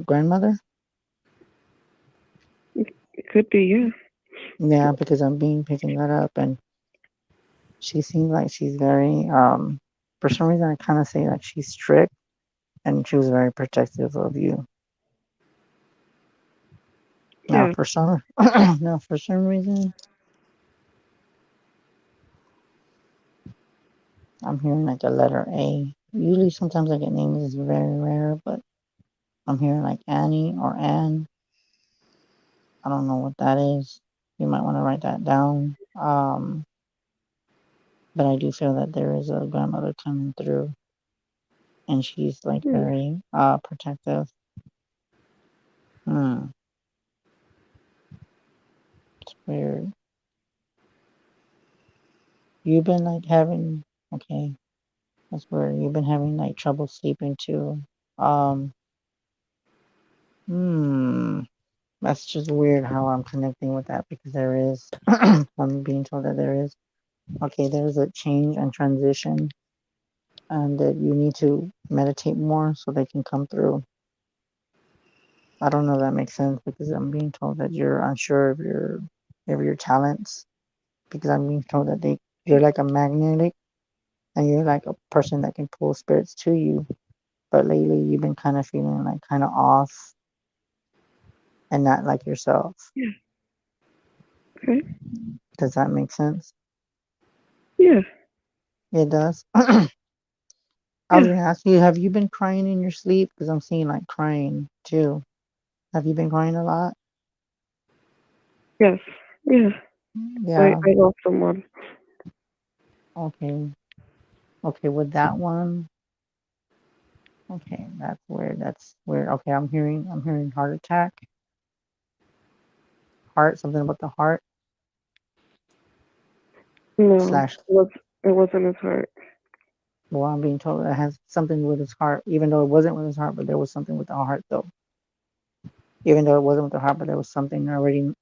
grandmother. It could be, yeah. Yeah, because I'm picking that up, and she seems like she's very for some reason I kind of say like she's strict, and she was very protective of you. Now Yeah. for some now for some reason I'm hearing like a letter A. Usually sometimes I get names is very rare, but I'm hearing like Annie or Anne. I don't know what that is. You might want to write that down. But I do feel that there is a grandmother coming through, and she's like very protective. It's weird. You've been like having okay, that's weird. You've been having like trouble sleeping too. Um, that's just weird how I'm connecting with that because there is I'm being told that there is okay, there's a change and transition and that you need to meditate more so they can come through. I don't know if that makes sense because I'm being told that you're unsure of your talents because I'm being told that you're like a magnetic and you're like a person that can pull spirits to you. But lately you've been kind of feeling like kind of off and not like yourself. Yeah. Okay. Does that make sense? Yeah. It does. I was gonna ask you, have you been crying in your sleep? Because I'm seeing like crying too. Have you been crying a lot? Yes. Yeah. Yeah. I lost someone. Okay. Okay, with that one. Okay, that's weird. That's weird. Okay, I'm hearing heart attack. Heart, something about the heart. No, Slash it wasn't his heart. well, I'm being told it has something with his heart, even though it wasn't with his heart, but there was something with the heart though. Even though it wasn't with the heart, but there was something already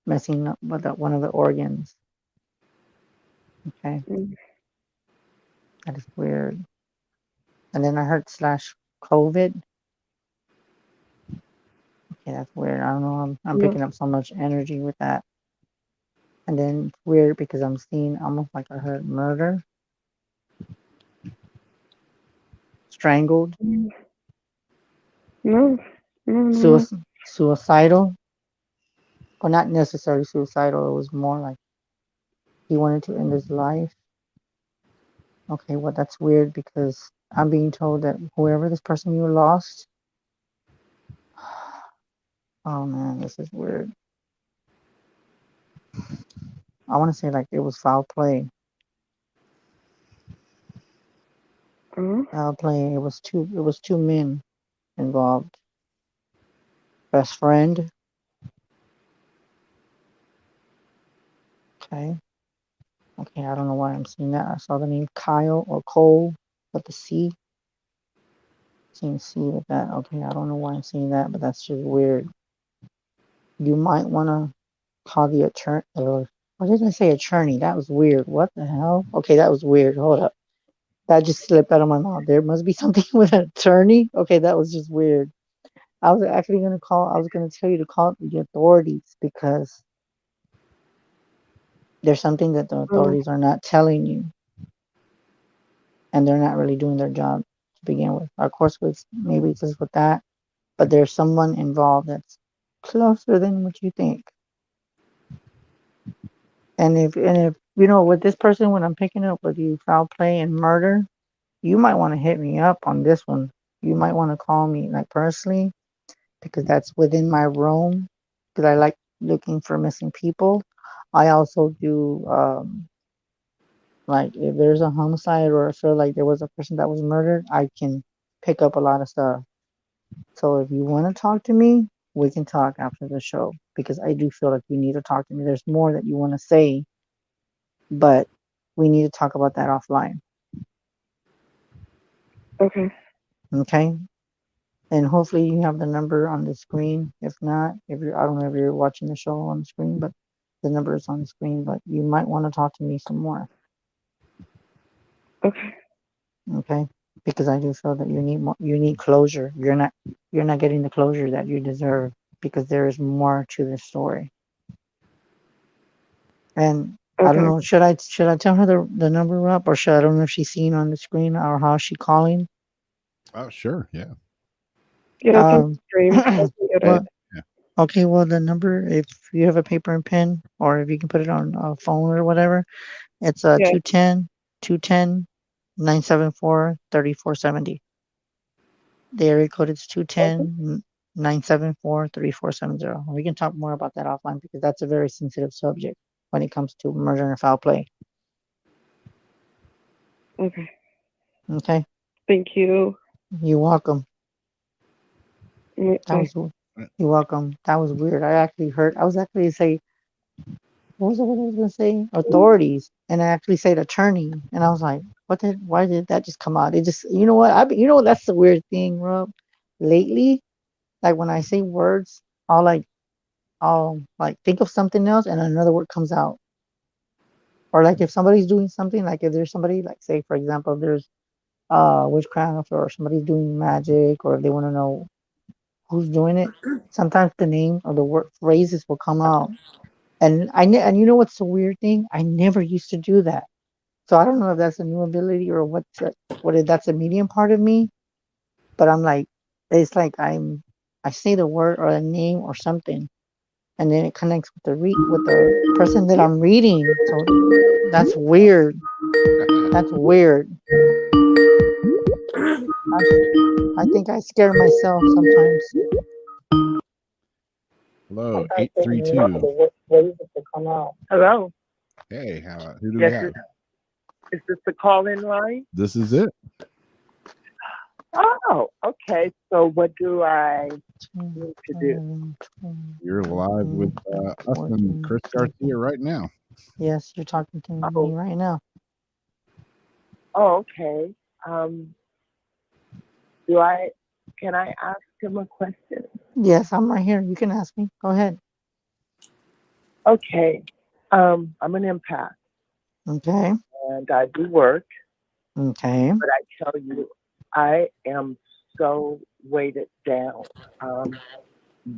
messing up with one of the organs. Okay. That is weird. And then I heard slash COVID. Okay, that's weird. I don't know. I'm picking up so much energy with that. And then it's weird because I'm seeing almost like I heard murder. Strangled. No. No. Suicidal. Well, not necessarily suicidal. It was more like he wanted to end his life. Okay, well, that's weird because I'm being told that whoever this person you lost. Oh man, this is weird. I want to say like it was foul play. Foul play. It was two men involved. Best friend. Okay. Okay, I don't know why I'm seeing that. I saw the name Kyle or Cole with the C. Can't see with that. Okay, I don't know why I'm seeing that, but that's just weird. You might want to call the attorney. What did I say, attorney? That was weird. What the hell? Okay, that was weird. Hold up. That just slipped out of my mouth. There must be something with an attorney. Okay, that was just weird. I was actually going to call, I was going to tell you to call the authorities because there's something that the authorities are not telling you, and they're not really doing their job to begin with. Of course, maybe it's just with that, but there's someone involved that's closer than what you think. And if you know, with this person, when I'm picking up with you, foul play and murder, you might want to hit me up on this one. You might want to call me like personally because that's within my realm. Because I like looking for missing people. I also do like if there's a homicide or I feel like there was a person that was murdered, I can pick up a lot of stuff. So if you want to talk to me, we can talk after the show because I do feel like you need to talk to me. There's more that you want to say, but we need to talk about that offline. Okay. Okay. And hopefully you have the number on the screen. If not, if you're, I don't know if you're watching the show on the screen, but the number is on the screen. But you might want to talk to me some more. Okay. Okay. Because I do feel that you need more, you need closure. You're not getting the closure that you deserve because there is more to the story. And I don't know, should I tell her the number up, or I don't know if she's seen on the screen or how she calling? Oh, sure, yeah. Yeah, it's on the screen. I can get well, it. okay, well, the number, if you have a paper and pen, or if you can put it on a phone or whatever, it's 210 974 3470. The area code is 210 974 3470. We can talk more about that offline because that's a very sensitive subject when it comes to murder and foul play. Okay. Okay. Thank you. You're welcome. Bye. You're welcome. That was weird. I was actually say, what was I going to say? Authorities. And I actually said attorney. And I was like, why did that just come out? It just, you know what? That's the weird thing, Rob. Lately, like when I say words, I'll like think of something else and another word comes out. Or like if somebody's doing something, like if there's somebody, like say, for example, if there's witchcraft or somebody's doing magic, or if they want to know who's doing it, sometimes the name or the word phrases will come out. And and you know what's the weird thing? I never used to do that. So I don't know if that's a new ability or if that's a medium part of me. But I'm like, it's like I say the word or a name or something, and then it connects with the person that I'm reading. So that's weird. That's weird. I think I scare myself sometimes. Hello, 832. Hello. Hey, who do we have? Is this the call-in line? This is it. Oh, okay. So what do I need to do? You're live with us and Chris Garcia right now. Yes, you're talking to me right now. Oh, okay. Can I ask him a question? Yes, I'm right here. You can ask me. Go ahead. Okay. I'm an empath. Okay. And I do work. Okay. But I tell you, I am so weighted down.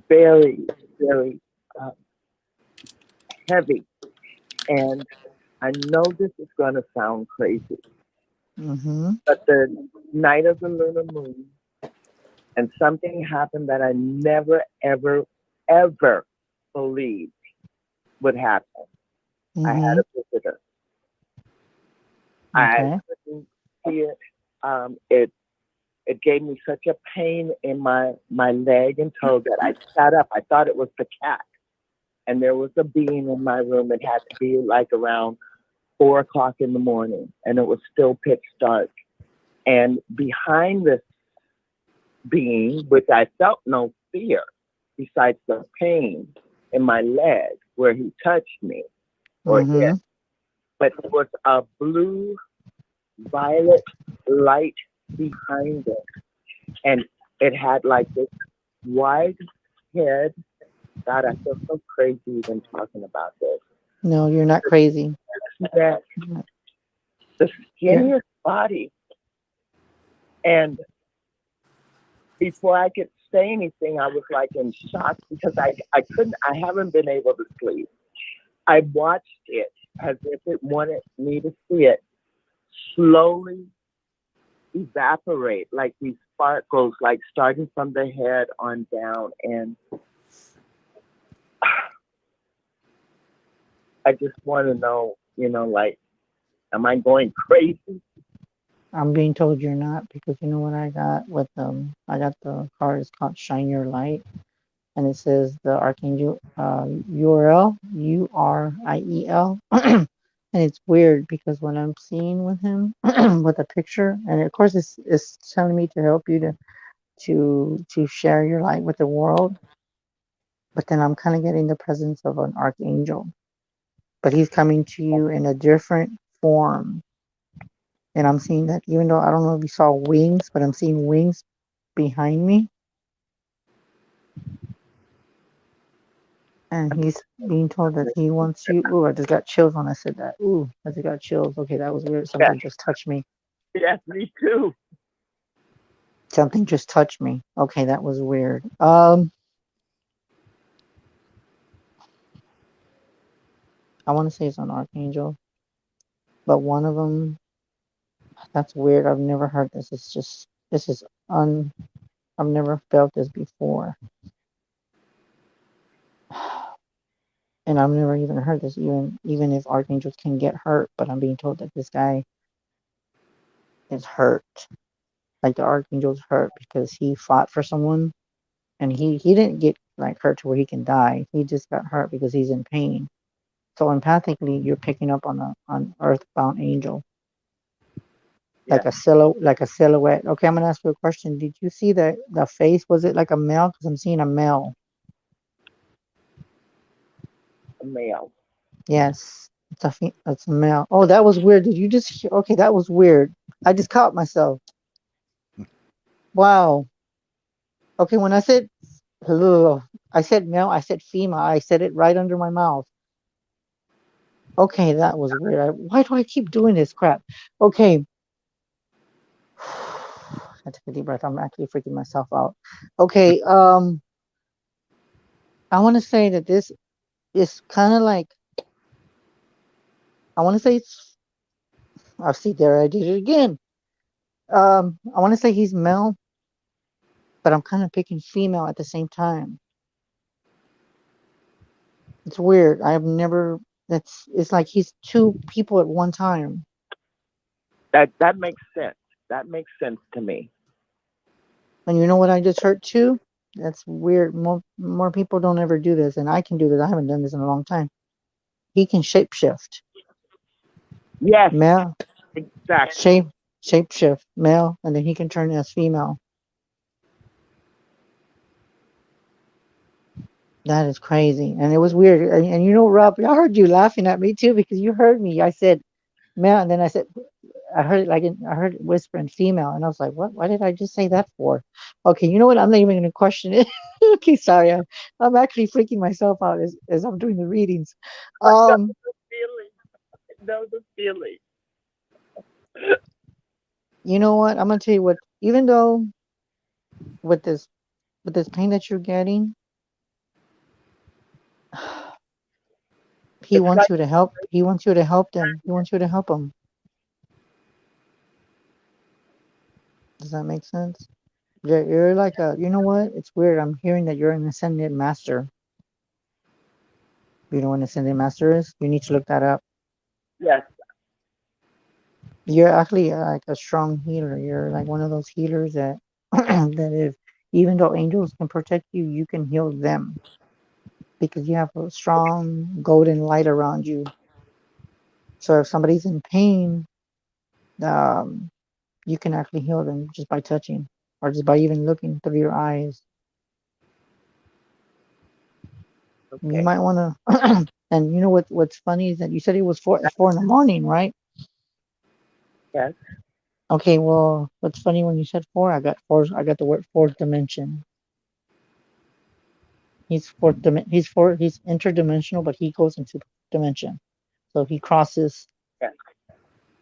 Very, very heavy. And I know this is going to sound crazy. Mm-hmm. But the night of the lunar moon, and something happened that I never, ever, ever believed would happen. Mm-hmm. I had a visitor. Okay. I couldn't see it. It gave me such a pain in my leg and toe that I sat up. I thought it was the cat. And there was a being in my room. It had to be like around 4 o'clock in the morning, and it was still pitch dark. And behind this being, which I felt no fear, besides the pain in my leg where he touched me or hit, but it was a blue, violet light behind it. and it had like this wide head. God, I feel so crazy even talking about this. No, you're not crazy. That the skinniest body. And before I could say anything, I was like in shock because I haven't been able to sleep. I watched it as if it wanted me to see it slowly evaporate, like these sparkles, like starting from the head on down. And I just want to know, like, am I going crazy? I'm being told you're not, because you know what I got with I got the card. It's called Shine Your Light, and it says the Archangel URL URIEL. And it's weird because when I'm seeing with him with a picture, and of course it's telling me to help you to share your light with the world, but then I'm kind of getting the presence of an archangel, but he's coming to you in a different form. And I'm seeing that, even though I don't know if you saw wings, but I'm seeing wings behind me. And he's being told that he wants you. Ooh, I just got chills when I said that. Ooh, I just got chills. Okay, that was weird. Something just touched me. Yes, me too. Something just touched me. Okay, that was weird. I want to say it's an archangel, but one of them, that's weird. I've never heard this. It's just, I've never felt this before. And I've never even heard this, even if archangels can get hurt, but I'm being told that this guy is hurt. Like the archangel's hurt because he fought for someone, and he didn't get like hurt to where he can die. He just got hurt because he's in pain. So empathically, you're picking up on an earthbound angel. Like a silhouette. Okay, I'm gonna ask you a question. Did you see the face? Was it like a male? Because I'm seeing a male. A male. Yes, it's a male. Oh, that was weird. Did you just? Okay, that was weird. I just caught myself. Wow. Okay, when I said hello, I said male. I said female. I said it right under my mouth. Okay, that was weird. Why do I keep doing this crap? Okay. I took a deep breath. I'm actually freaking myself out. Okay, I want to say that this is kind of like, I want to say I see there, I did it again. I want to say he's male, but I'm kind of picking female at the same time. It's weird. It's like he's two people at one time. That makes sense. That makes sense to me. And you know what I just heard too? That's weird. More people don't ever do this, and I can do this. I haven't done this in a long time. He can shapeshift. Yes. Male. Exactly. Shapeshift male, and then he can turn as female. That is crazy, and it was weird. And you know, Rob, I heard you laughing at me too, because you heard me. I said male, and then I heard it I heard it whispering female, and I was like, what? Why did I just say that for? Okay, you know what? I'm not even going to question it. Okay, sorry. I'm actually freaking myself out as I'm doing the readings. I know the feeling. You know what? I'm going to tell you what. Even though with this pain that you're getting, he wants you to help. He wants you to help them. He wants you to help them. Does that make sense? You're like you know what? It's weird. I'm hearing that you're an ascended master. You know what an ascended master is? You need to look that up. Yes. You're actually like a strong healer. You're like one of those healers that that if, even though angels can protect you, you can heal them because you have a strong golden light around you. So if somebody's in pain, you can actually heal them just by touching or just by even looking through your eyes. Okay. You might want to. And you know what's funny is that you said it was 4 in the morning, right? Yes. Okay, well, what's funny when you said four, I got four. I got the word fourth dimension. He's he's interdimensional, but he goes into dimension. So he crosses Yes.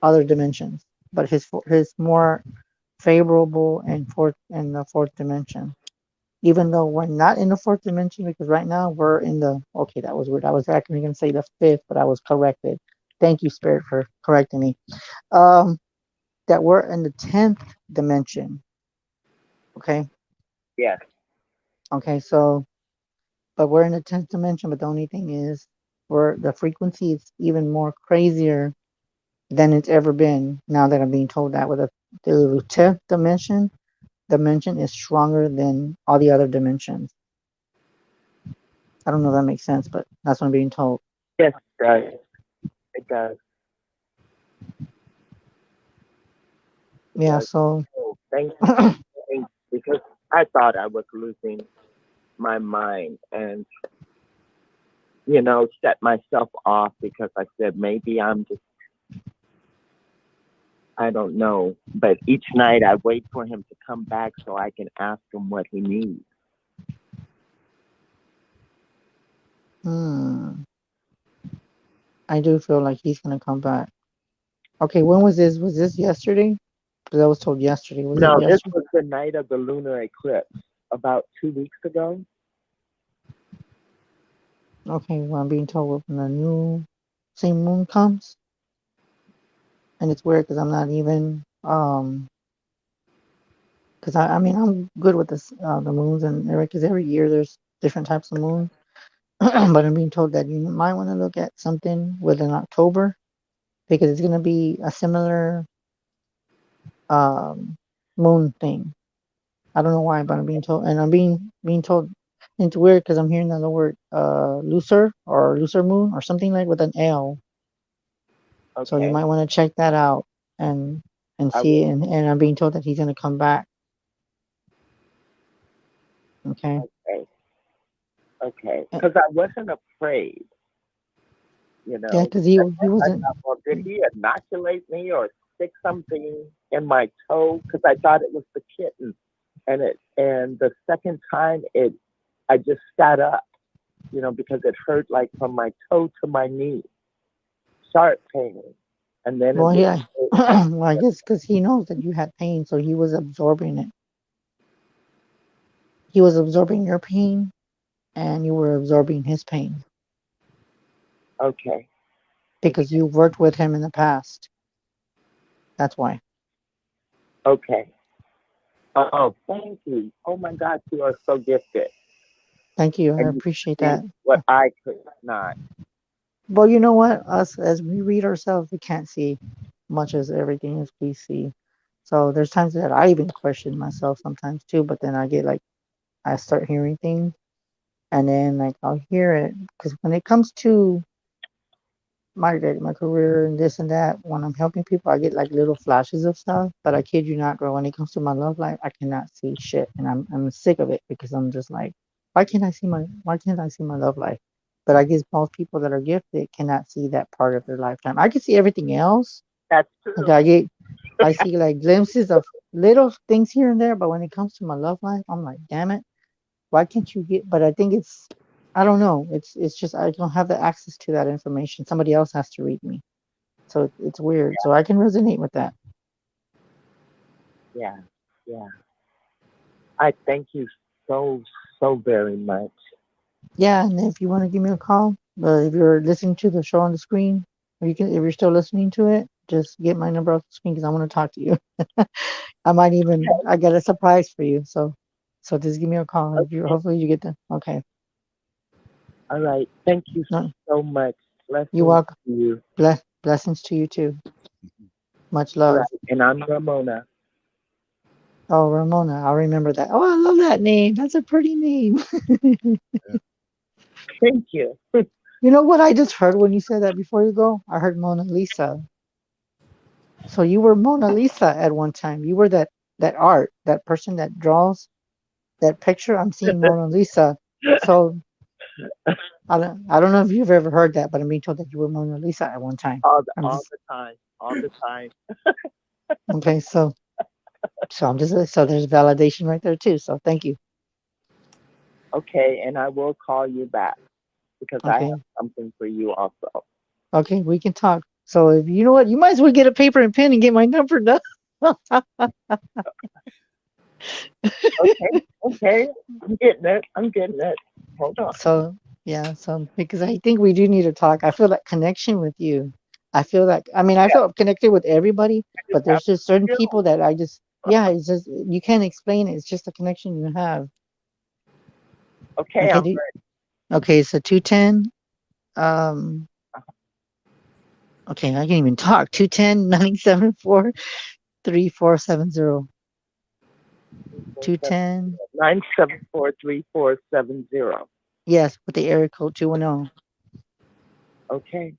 other dimensions, but his more favorable and the fourth dimension. Even though we're not in the fourth dimension, because right now we're in the okay, that was weird. I was actually gonna say the fifth, but I was corrected. Thank you, Spirit, for correcting me. Um, that we're in the 10th dimension. Okay. Yes. Okay, so but we're in the 10th dimension, but the only thing is the frequency is even more crazier than it's ever been now that I'm being told that with the 10th dimension is stronger than all the other dimensions. I don't know if that makes sense, but that's what I'm being told. Yes, it does. It does. It Yeah, does. so Oh, thank you. Because I thought I was losing my mind and, set myself off because I said maybe I'm just, I don't know. But each night I wait for him to come back so I can ask him what he needs. I do feel like he's gonna come back. Okay, when was this? Was this yesterday? Because I was told yesterday. Was it No, this yesterday? was the night of the lunar eclipse about 2 weeks ago. Okay, well, I'm being told when the new same moon comes, and it's weird because I'm not even because I mean I'm good with this the moons and because every year there's different types of moon, but I'm being told that you might want to look at something within October because it's gonna be a similar um moon thing. I don't know why, but I'm being told, and I'm being told. It's weird because I'm hearing the word Lucer or Lucer moon or something like with an L. Okay. So you might want to check that out and see, and I'm being told that he's gonna come back. Okay. Okay. Because I wasn't afraid. Yeah, because he wasn't. I thought, well, did he inoculate me or stick something in my toe? Because I thought it was the kitten, and the second time I just sat up, because it hurt like from my toe to my knee, sharp pain, and then Well, yeah. Well, I guess because he knows that you had pain, so he was absorbing it. He was absorbing your pain, and you were absorbing his pain. Okay. Because you worked with him in the past. That's why. Okay. Oh, thank you. Oh my God, you are so gifted. Thank you. I And you appreciate did that. what I could not. Well, you know what? Us as we read ourselves, we can't see much as everything as we see. So there's times that I even question myself sometimes too. But then I start hearing things, and then like I'll hear it because when it comes to my career and this and that, when I'm helping people, I get like little flashes of stuff. But I kid you not, girl. When it comes to my love life, I cannot see shit, and I'm sick of it because I'm just like, why can't I see my love life? But I guess most people that are gifted cannot see that part of their lifetime. I can see everything else. That's true. Like I see like glimpses of little things here and there, but when it comes to my love life, I'm like, damn it, why can't you get? But I think I don't know. It's just I don't have the access to that information. Somebody else has to read me, so it's weird. So I can resonate with that. Yeah. Yeah. I thank you so very much. Yeah, and if you want to give me a call, if you're listening to the show on the screen, or if you're still listening to it, just get my number off the screen because I want to talk to you. I got a surprise for you. So just give me a call. Okay. Hopefully you get the okay. All right. Thank you so much. Blessings You're welcome. to you. Blessings to you too. Much All love. right. And I'm Ramona. Oh, Ramona, I'll remember that. Oh, I love that name. That's a pretty name. Thank you. You know what I just heard when you said that before you go? I heard Mona Lisa. So you were Mona Lisa at one time. You were that art, that person that draws that picture. I'm seeing Mona Lisa. So I don't know if you've ever heard that, but I'm being told that you were Mona Lisa at one time. All the time. All the time. Okay, so I'm just so there's validation right there too. So thank you. Okay, and I will call you back because I Okay. have something for you also. Okay, we can talk. So if you know what, you might as well get a paper and pen and get my number down. Okay, I'm getting it. Hold on. So yeah, so because I think we do need to talk. I feel that connection with you. I feel that I mean I feel connected with everybody, I just but have there's just certain to people that I just it's just you can't explain it. It's just a connection you have. Okay, Okay, I'm ready. okay, so 210. Okay, I can't even talk. 210-974-3470. 210. 974-3470. Yes, with the area code 210. Okay,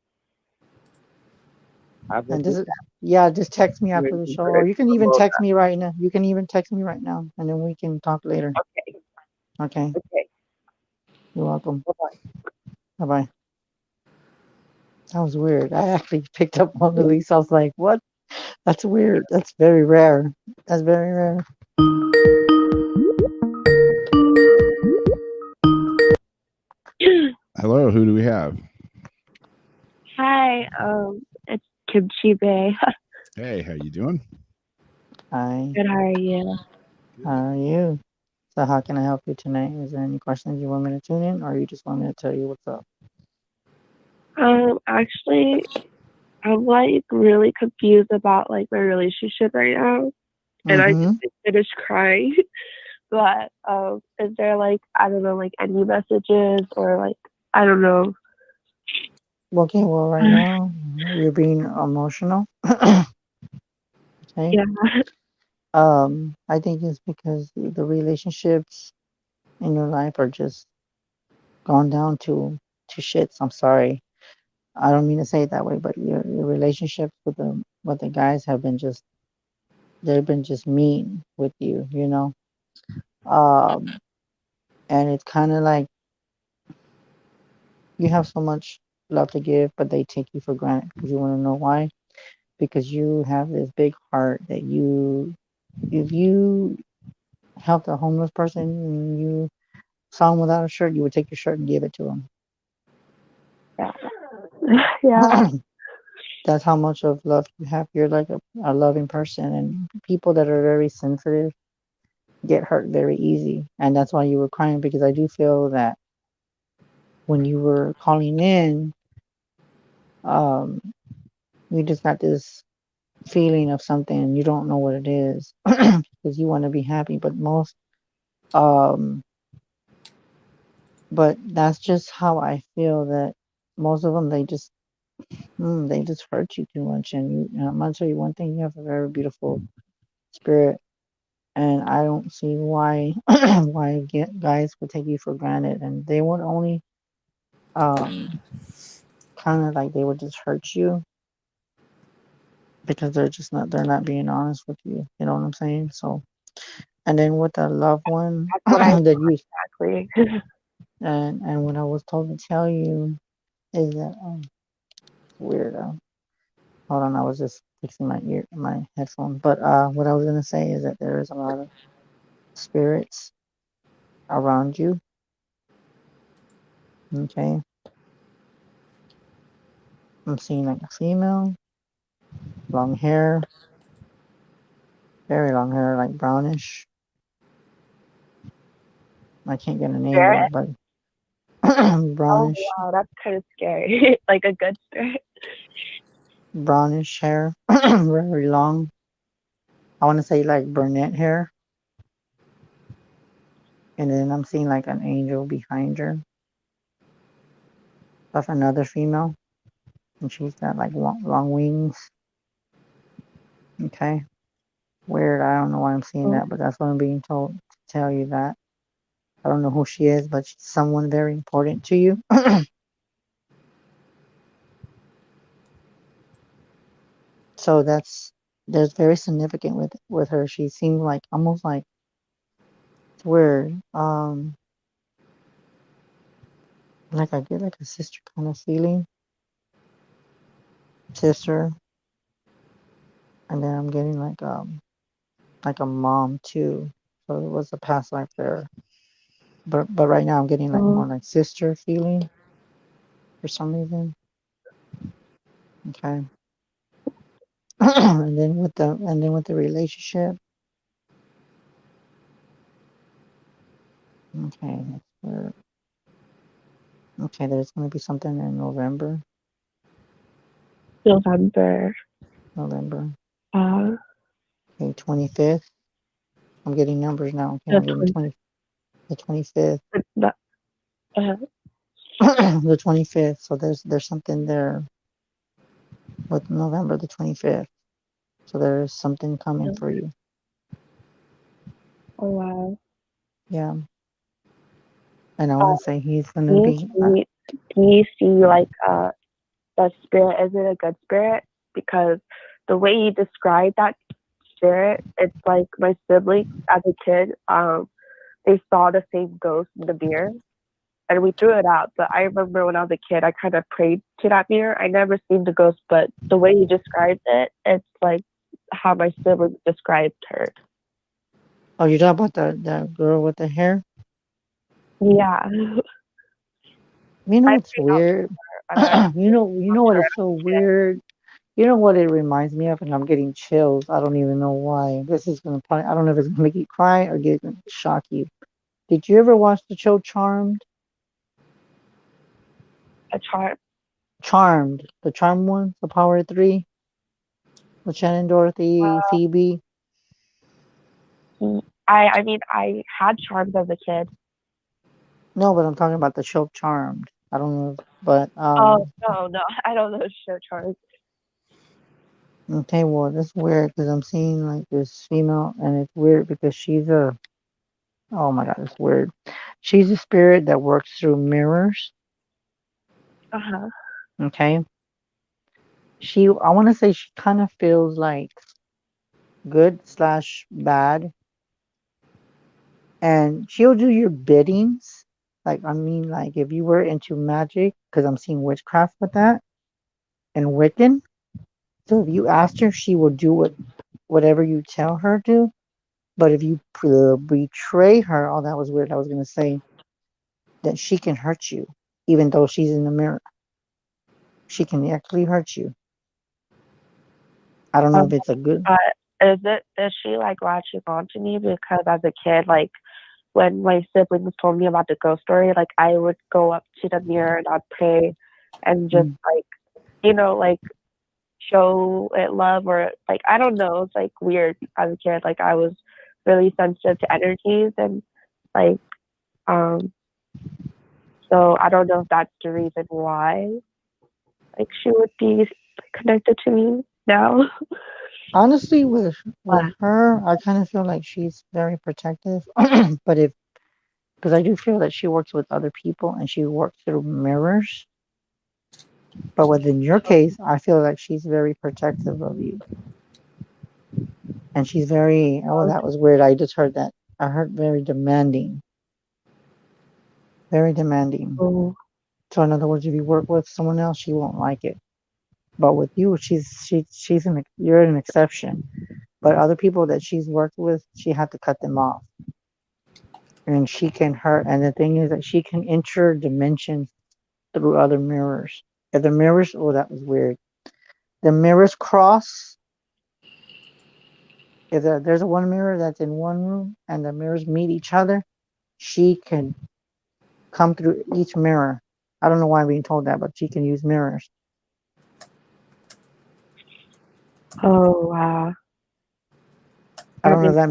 I will And do this is that. just text me after the show, or you can even text me right now. You can even text me right now, and then we can talk later. Okay. Okay. Okay. You're welcome. Bye-bye. Bye bye. That was weird. I actually picked up on the lease. I was like, what? That's weird. That's very rare. That's very rare. Hello, who do we have? Hi, it's Kimchi Bay. Hey, how you doing? Hi. Good, how are you? How are you? So how can I help you tonight? Is there any questions you want me to tune in, or you just want me to tell you what's up? Actually, I'm like really confused about like my relationship right now, and I just finished crying. But is there like I don't know like any messages or like I don't know. Okay, well right now you're being emotional. Okay. Yeah. I think it's because the relationships in your life are just gone down to shits. I'm sorry. I don't mean to say it that way, but your relationships with the guys have been just they've been just mean with you, you know. And it's kind of like you have so much love to give, but they take you for granted because you want to know why? Because you have this big heart that if you helped a homeless person and you saw him without a shirt, you would take your shirt and give it to him. Yeah. That's how much of love you have. You're like a loving person, and people that are very sensitive get hurt very easy. And that's why you were crying, because I do feel that when you were calling in, um, you just got this feeling of something and you don't know what it is because you want to be happy, um, but that's just how I feel that most of them they just hurt you too much. And I'm gonna tell you one thing: you have a very beautiful spirit, and I don't see why guys would take you for granted, and they would only um kind of like they would just hurt you because they're not being honest with you. You know what I'm saying? So, and then with the loved one That's what I that you exactly. and what I was told to tell you is that weird. Hold on, I was just fixing my headphone. But what I was gonna say is that there is a lot of spirits around you. Okay, I'm seeing like a female, long hair, very long hair, like brownish. I can't get a name Spirit? yet, but Oh brownish, wow, that's kind of scary. Like a good spirit. brownish hair, very long. I want to say like brunette hair, and then I'm seeing like an angel behind her. That's another female, and she's got like long wings. Okay, weird. I don't know why I'm seeing that, but that's what I'm being told to tell you that. I don't know who she is, but she's someone very important to you. So there's very significant with her. She seemed like almost like it's weird. Like I get like a sister kind of feeling. Sister. And then I'm getting like a mom too. So it was a past life there. But right now I'm getting like more like sister feeling for some reason. Okay. and then with the relationship. Okay, that's where, okay, there's gonna be something in November. November. Okay, 25th. I'm getting numbers now. Okay, I'm getting the 25th. The 25th. So there's something there with November the 25th. So there's something coming for you. Oh wow. Yeah. And I want to say he's gonna Do be. you see like that spirit? Is it a good spirit? Because the way you describe that spirit, it's like my siblings as a kid. They saw the same ghost in the mirror, and we threw it out. But I remember when I was a kid, I kind of prayed to that mirror. I never seen the ghost, but the way you described it, it's like how my siblings described her. Oh, you're talking about the girl with the hair? Yeah. You know what's weird? you know what is so weird? You know what it reminds me of, and I'm getting chills. I don't even know why. This is gonna probably, I don't know if it's gonna make you cry or shock you. Did you ever watch the show Charmed? A charm? Charmed, the Charmed one, the Power of Three, with Shannon, Dorothy, Phoebe. I mean, I had charms as a kid. No, but I'm talking about the show Charmed. I don't know, but Oh no, I don't know show charms. Okay, well, that's weird because I'm seeing like this female, and it's weird because she's a. Oh my God, it's weird. She's a spirit that works through mirrors. Okay. I want to say she kind of feels like good/bad, and she'll do your biddings. Like, I mean, like if you were into magic, because I'm seeing witchcraft with that and Wiccan. So if you asked her, she will do whatever you tell her to. But if you betray her, oh, that was weird. I was gonna say that she can hurt you, even though she's in the mirror. She can actually hurt you. I don't know if it's a good. Is she like latching on to me? Because as a kid, like when my siblings told me about the ghost story, like I would go up to the mirror and I'd pray and just like show it love, or like I don't know, it's like weird as a kid. Like I was really sensitive to energies, and like so I don't know if that's the reason why like she would be connected to me now. Honestly, with her, I kind of feel like she's very protective. But because I do feel that she works with other people and she works through mirrors. But within your case, I feel like she's very protective of you. And she's very, oh, that was weird. I just heard that. I heard very demanding. Very demanding. So in other words, if you work with someone else, she won't like it. But with you, you're an exception. But other people that she's worked with, she had to cut them off. And she can hurt. And the thing is that she can enter dimensions through other mirrors. If the mirrors, oh, that was weird. The mirrors cross. If there's one mirror that's in one room and the mirrors meet each other, she can come through each mirror. I don't know why I'm being told that, but she can use mirrors. Oh wow. I don't know if that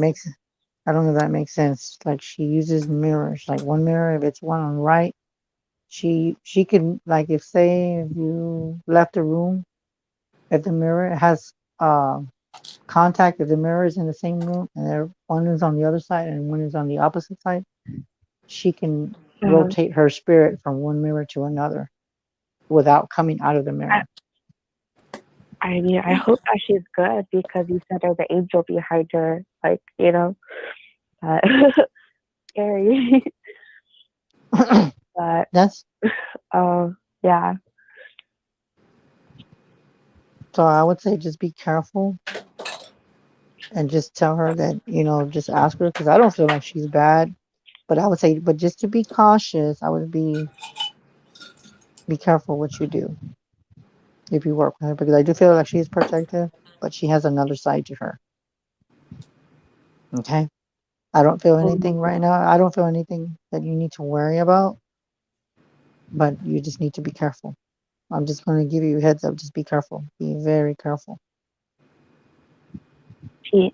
makes sense. Like she uses mirrors. Like one mirror, if it's one on the right, she can, like, if you left a room, if the mirror has contact, if the mirror is in the same room and one is on the other side and one is on the opposite side, she can rotate her spirit from one mirror to another without coming out of the mirror. I mean, I hope that she's good, because you said there's an angel behind her. Like, scary. But that's yeah. So I would say just be careful and just tell her that, just ask her, because I don't feel like she's bad, but I would say, but just to be cautious, I would be careful what you do if you work with her, because I do feel like she is protective, but she has another side to her. Okay? I don't feel anything right now. I don't feel anything that you need to worry about, but you just need to be careful. I'm just going to give you a heads up. Just be careful. Be very careful.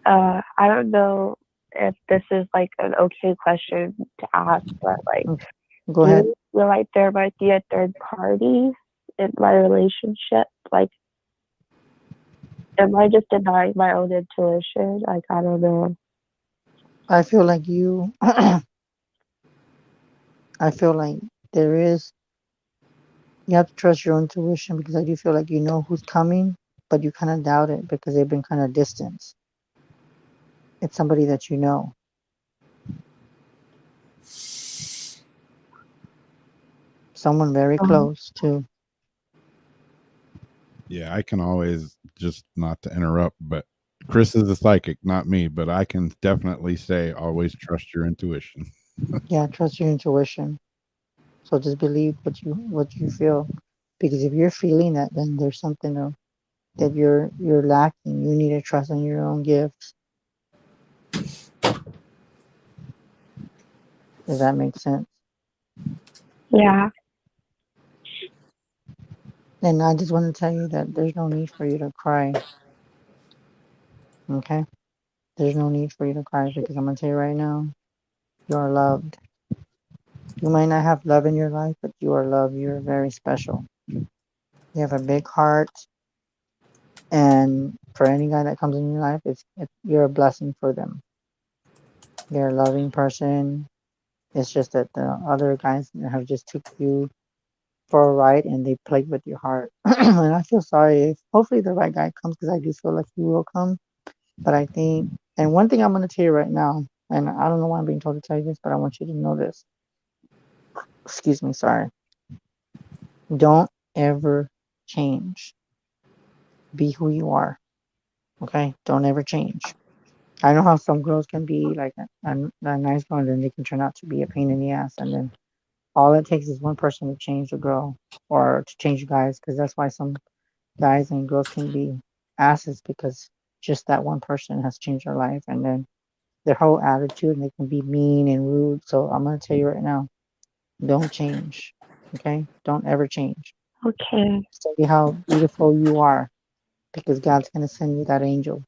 I don't know if this is like an okay question to ask, but like, Go ahead. do you feel like there might be a third party in my relationship? Like, am I just denying my own intuition? Like, I don't know. I feel like you, I feel like there is, you have to trust your intuition, because I do feel like you know who's coming, but you kind of doubt it because they've been kind of distant. It's somebody that you know. Someone very close too. Yeah, I can always, just not to interrupt, but Chris is a psychic, not me, but I can definitely say always trust your intuition. Yeah, trust your intuition. So just believe what you feel, because if you're feeling that, then there's something that you're lacking. You need to trust in your own gifts. Does that make sense? Yeah. And I just want to tell you that there's no need for you to cry. Okay? There's no need for you to cry, because I'm going to tell you right now, you are loved. You might not have love in your life, but you are loved. You're very special. You have a big heart. And for any guy that comes in your life, you're a blessing for them. You're a loving person. It's just that the other guys have just took you for a ride and they played with your heart. And I feel sorry. Hopefully the right guy comes, because I do feel like he will come. But I think, and one thing I'm going to tell you right now, and I don't know why I'm being told to tell you this, but I want you to know this. Excuse me, sorry. Don't ever change. Be who you are. Okay? Don't ever change. I know how some girls can be like a nice girl, and then they can turn out to be a pain in the ass. And then all it takes is one person to change a girl, or to change guys, because that's why some guys and girls can be asses, because just that one person has changed their life, and then their whole attitude, and they can be mean and rude. So I'm going to tell you right now, don't change. Okay? Don't ever change. Okay. Say how beautiful you are, because God's going to send you that angel,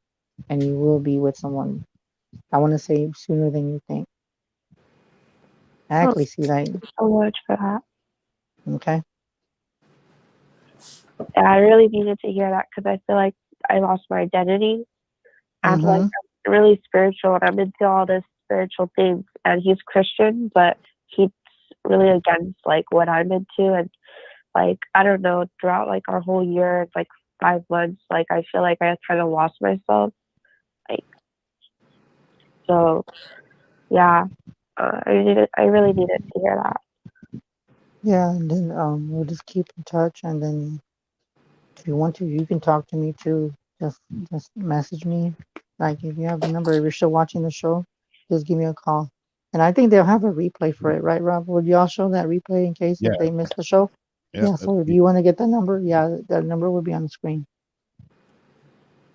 and you will be with someone, I want to say, sooner than you think. I actually see that. Thank you so much for that. Okay? Yeah, I really needed to hear that, because I feel like I lost my identity. I'm like, I'm really spiritual, and I'm into all this spiritual things. And he's Christian, but he's really against like what I'm into. And like, I don't know, throughout like our whole year, it's like 5 months, like I feel like I kind of lost myself. Like, so yeah, I really needed to hear that. Yeah, and then we'll just keep in touch, and then if you want to, you can talk to me too. Just message me. Like, if you have the number, if you're still watching the show, just give me a call. And I think they'll have a replay for it, right, Rob? Would y'all show that replay in case if they missed the show? Yeah, so if you want to get that number, yeah, that number will be on the screen.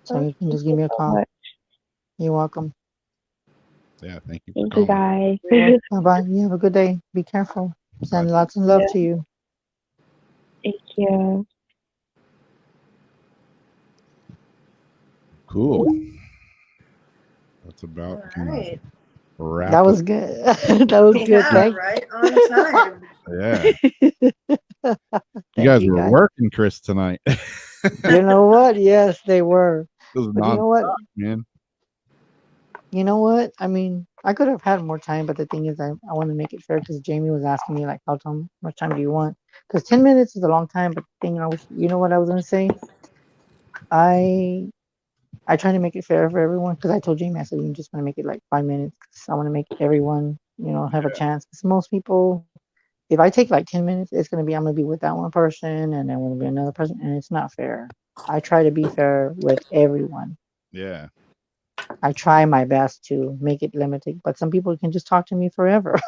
So you can just give me a call. You're welcome. Yeah, thank you. Thank you, guys. Bye-bye. You have a good day. Be careful. Send lots of love to you. Thank you. Cool. That's about Right. wrap That it. was good. That was good. Yeah, Thank right on time. Yeah. You Thank guys you, were guys. working, Chris, tonight. You know what? Yes, they were. It was But you know what? nonstop, man. You know what? I mean, I could have had more time, but the thing is, I want to make it fair, because Jamie was asking me like, much time do you want? Because 10 minutes is a long time. But the thing you know what I was gonna say? I try to make it fair for everyone, because I told Jamie, I said, you just want to make it like 5 minutes, 'cause I want to make everyone, have a chance. Because most people, if I take like 10 minutes, I'm gonna be with that one person, and then I'm gonna be another person, and it's not fair. I try to be fair with everyone. Yeah. I try my best to make it limited, but some people can just talk to me forever.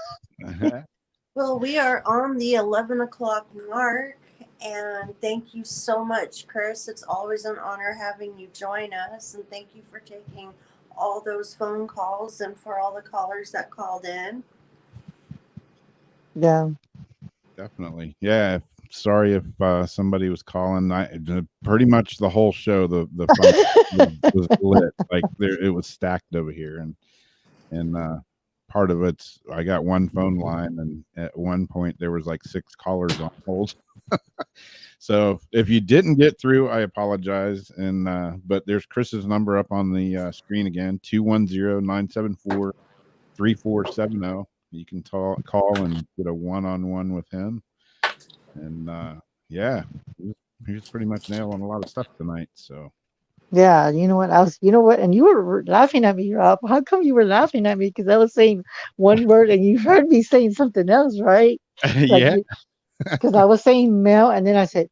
Well, we are on the 11 o'clock mark, and thank you so much, Chris. It's always an honor having you join us, and thank you for taking all those phone calls and for all the callers that called in. Yeah. Definitely. Yeah. Sorry if somebody was calling. Pretty much the whole show, the phone was lit. Like it was stacked over here, and part of it's I got one phone line, and at one point there was like 6 callers on hold. So if you didn't get through, I apologize. And but there's Chris's number up on the screen again, 210-974-3470. You can call and get a one-on-one with him. And yeah, he was pretty much nailing a lot of stuff tonight. So Yeah, you know what? You know what? And you were laughing at me, Rob. How come you were laughing at me? Because I was saying one word and you heard me saying something else, right? Like yeah, because I was saying male, and then I said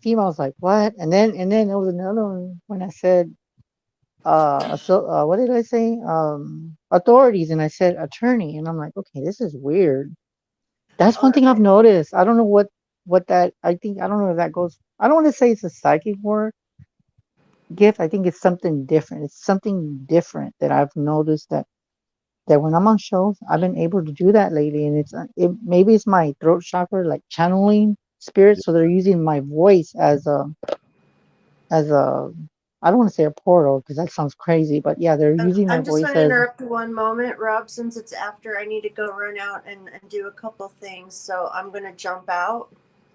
female. I was like, what? And then there was another one when I said, what did I say? Authorities, and I said attorney, and I'm like, okay, this is weird. That's one thing I've noticed. I don't know what that. I think I don't know if that goes. I don't want to say it's a psychic word gift. I think it's something different. It's something different that I've noticed that when I'm on shows, I've been able to do that lately, and maybe it's my throat chakra, like channeling spirits. So they're using my voice as a I don't want to say a portal because that sounds crazy, but yeah, they're using my I'm just voice going to as interrupt one moment, Rob, since it's after. I need to go run out and do a couple things, so I'm going to jump out.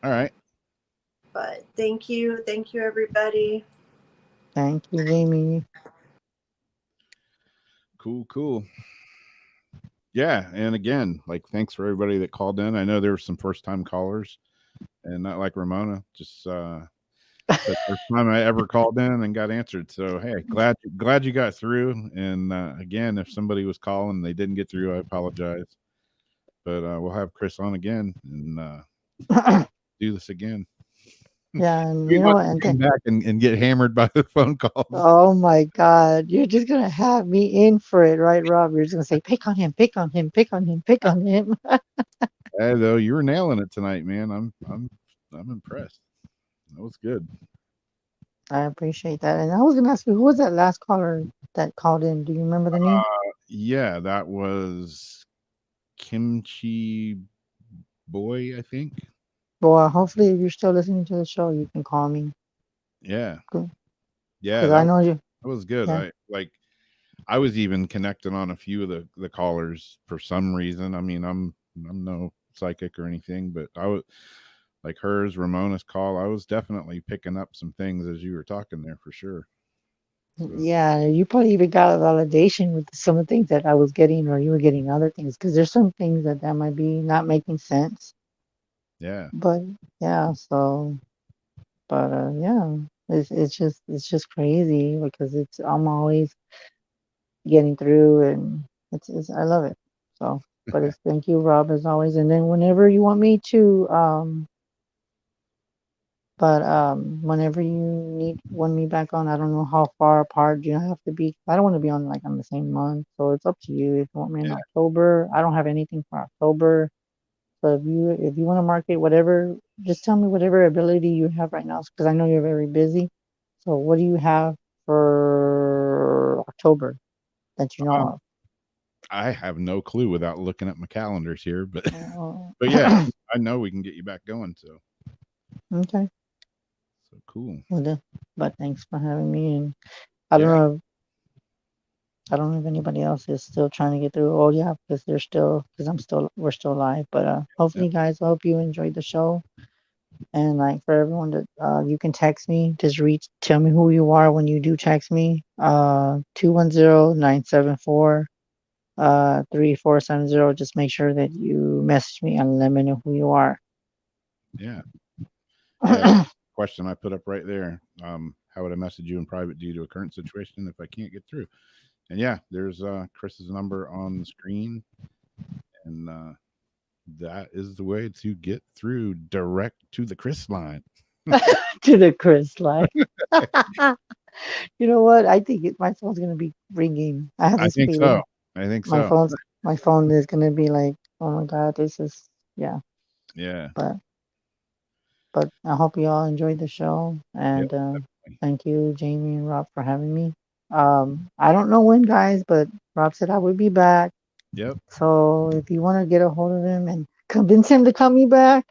All right. But thank you, everybody. Thank you, Jamie. Cool. Yeah, and again, like thanks for everybody that called in. I know there were some first time callers, and not like Ramona, just the first time I ever called in and got answered. So hey, glad you got through. And again, if somebody was calling and they didn't get through, I apologize. But we'll have Chris on again and do this again. Yeah, and We you know want what? to And come back and get hammered by the phone calls. oh my God, you're just gonna have me in for it, right, Rob? You're just gonna say, pick on him, pick on him, pick on him, pick on him. Hey, though, you were nailing it tonight, man. I'm impressed. That was good. I appreciate that. And I was gonna ask you, who was that last caller that called in? Do you remember the name? Yeah, that was Kimchi Boy, I think. Well, hopefully, if you're still listening to the show, you can call me. Yeah. Cool. Yeah, Because I know you. that was good. Yeah. I was even connected on a few of the callers for some reason. I mean, I'm no psychic or anything, but I was like hers, Ramona's call. I was definitely picking up some things as you were talking there for sure. So. Yeah, you probably even got a validation with some of the things that I was getting, or you were getting other things. Because there's some things that might be not making sense. Yeah. But yeah, so, but yeah, it's just crazy because I'm always getting through, and it's I love it. So, but it's thank you, Rob, as always. And then whenever you want me to whenever you want me back on, I don't know how far apart you have to be. I don't want to be on like on the same month, so it's up to you. If you want me in October, I don't have anything for October. So if you want to market whatever, just tell me whatever ability you have right now, because I know you're very busy. So what do you have for October that you know of? I have no clue without looking at my calendars here, but but yeah, I know we can get you back going. So okay. So cool. Well, but thanks for having me. And I don't know if anybody else is still trying to get through. Oh yeah, because we're still live. But hopefully, guys, I hope you enjoyed the show. And like for everyone that you can text me, just tell me who you are when you do text me. 210-974-3470. Just make sure that you message me and let me know who you are. Yeah. Question I put up right there. How would I message you in private due to a current situation if I can't get through? And yeah, there's Chris's number on the screen, and that is the way to get through direct to the Chris line. To the Chris line. You know what? I think my phone's gonna be ringing. I have I this think feeling. so. I think My so. phone is gonna be like, oh my god, this is yeah. Yeah. But I hope you all enjoyed the show, Yep. and thank you, Jamie and Rob, for having me. I don't know when, guys, but Rob said I would be back. Yep. So if you want to get a hold of him and convince him to come back,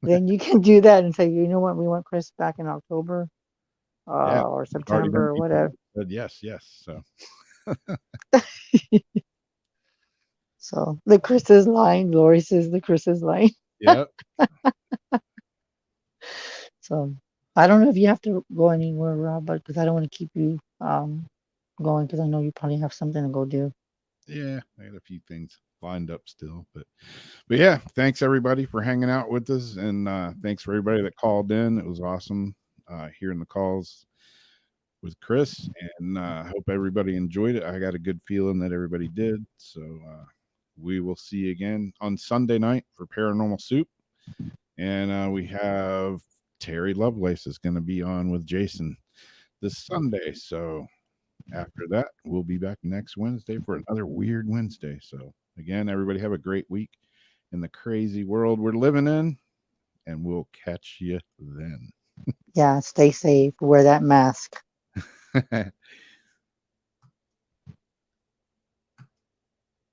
then you can do that and say, you know what, we want Chris back in October, Yeah. or We've already September had or people whatever. that said yes. So So the Chris's line, Lori says the Chris's line. yep. So I don't know if you have to go anywhere, Rob, but because I don't want to keep you going, because I know you probably have something to go do. Yeah, I had a few things lined up still, but yeah, thanks everybody for hanging out with us, and thanks for everybody that called in. It was awesome hearing the calls with Chris, and I hope everybody enjoyed it. I got a good feeling that everybody did. So we will see you again on Sunday night for Paranormal Soup, and we have Terry Lovelace is going to be on with Jason this Sunday. So after that, we'll be back next Wednesday for another Weird Wednesday. So again, everybody have a great week in the crazy world we're living in, and we'll catch you then. Yeah, stay safe. Wear that mask.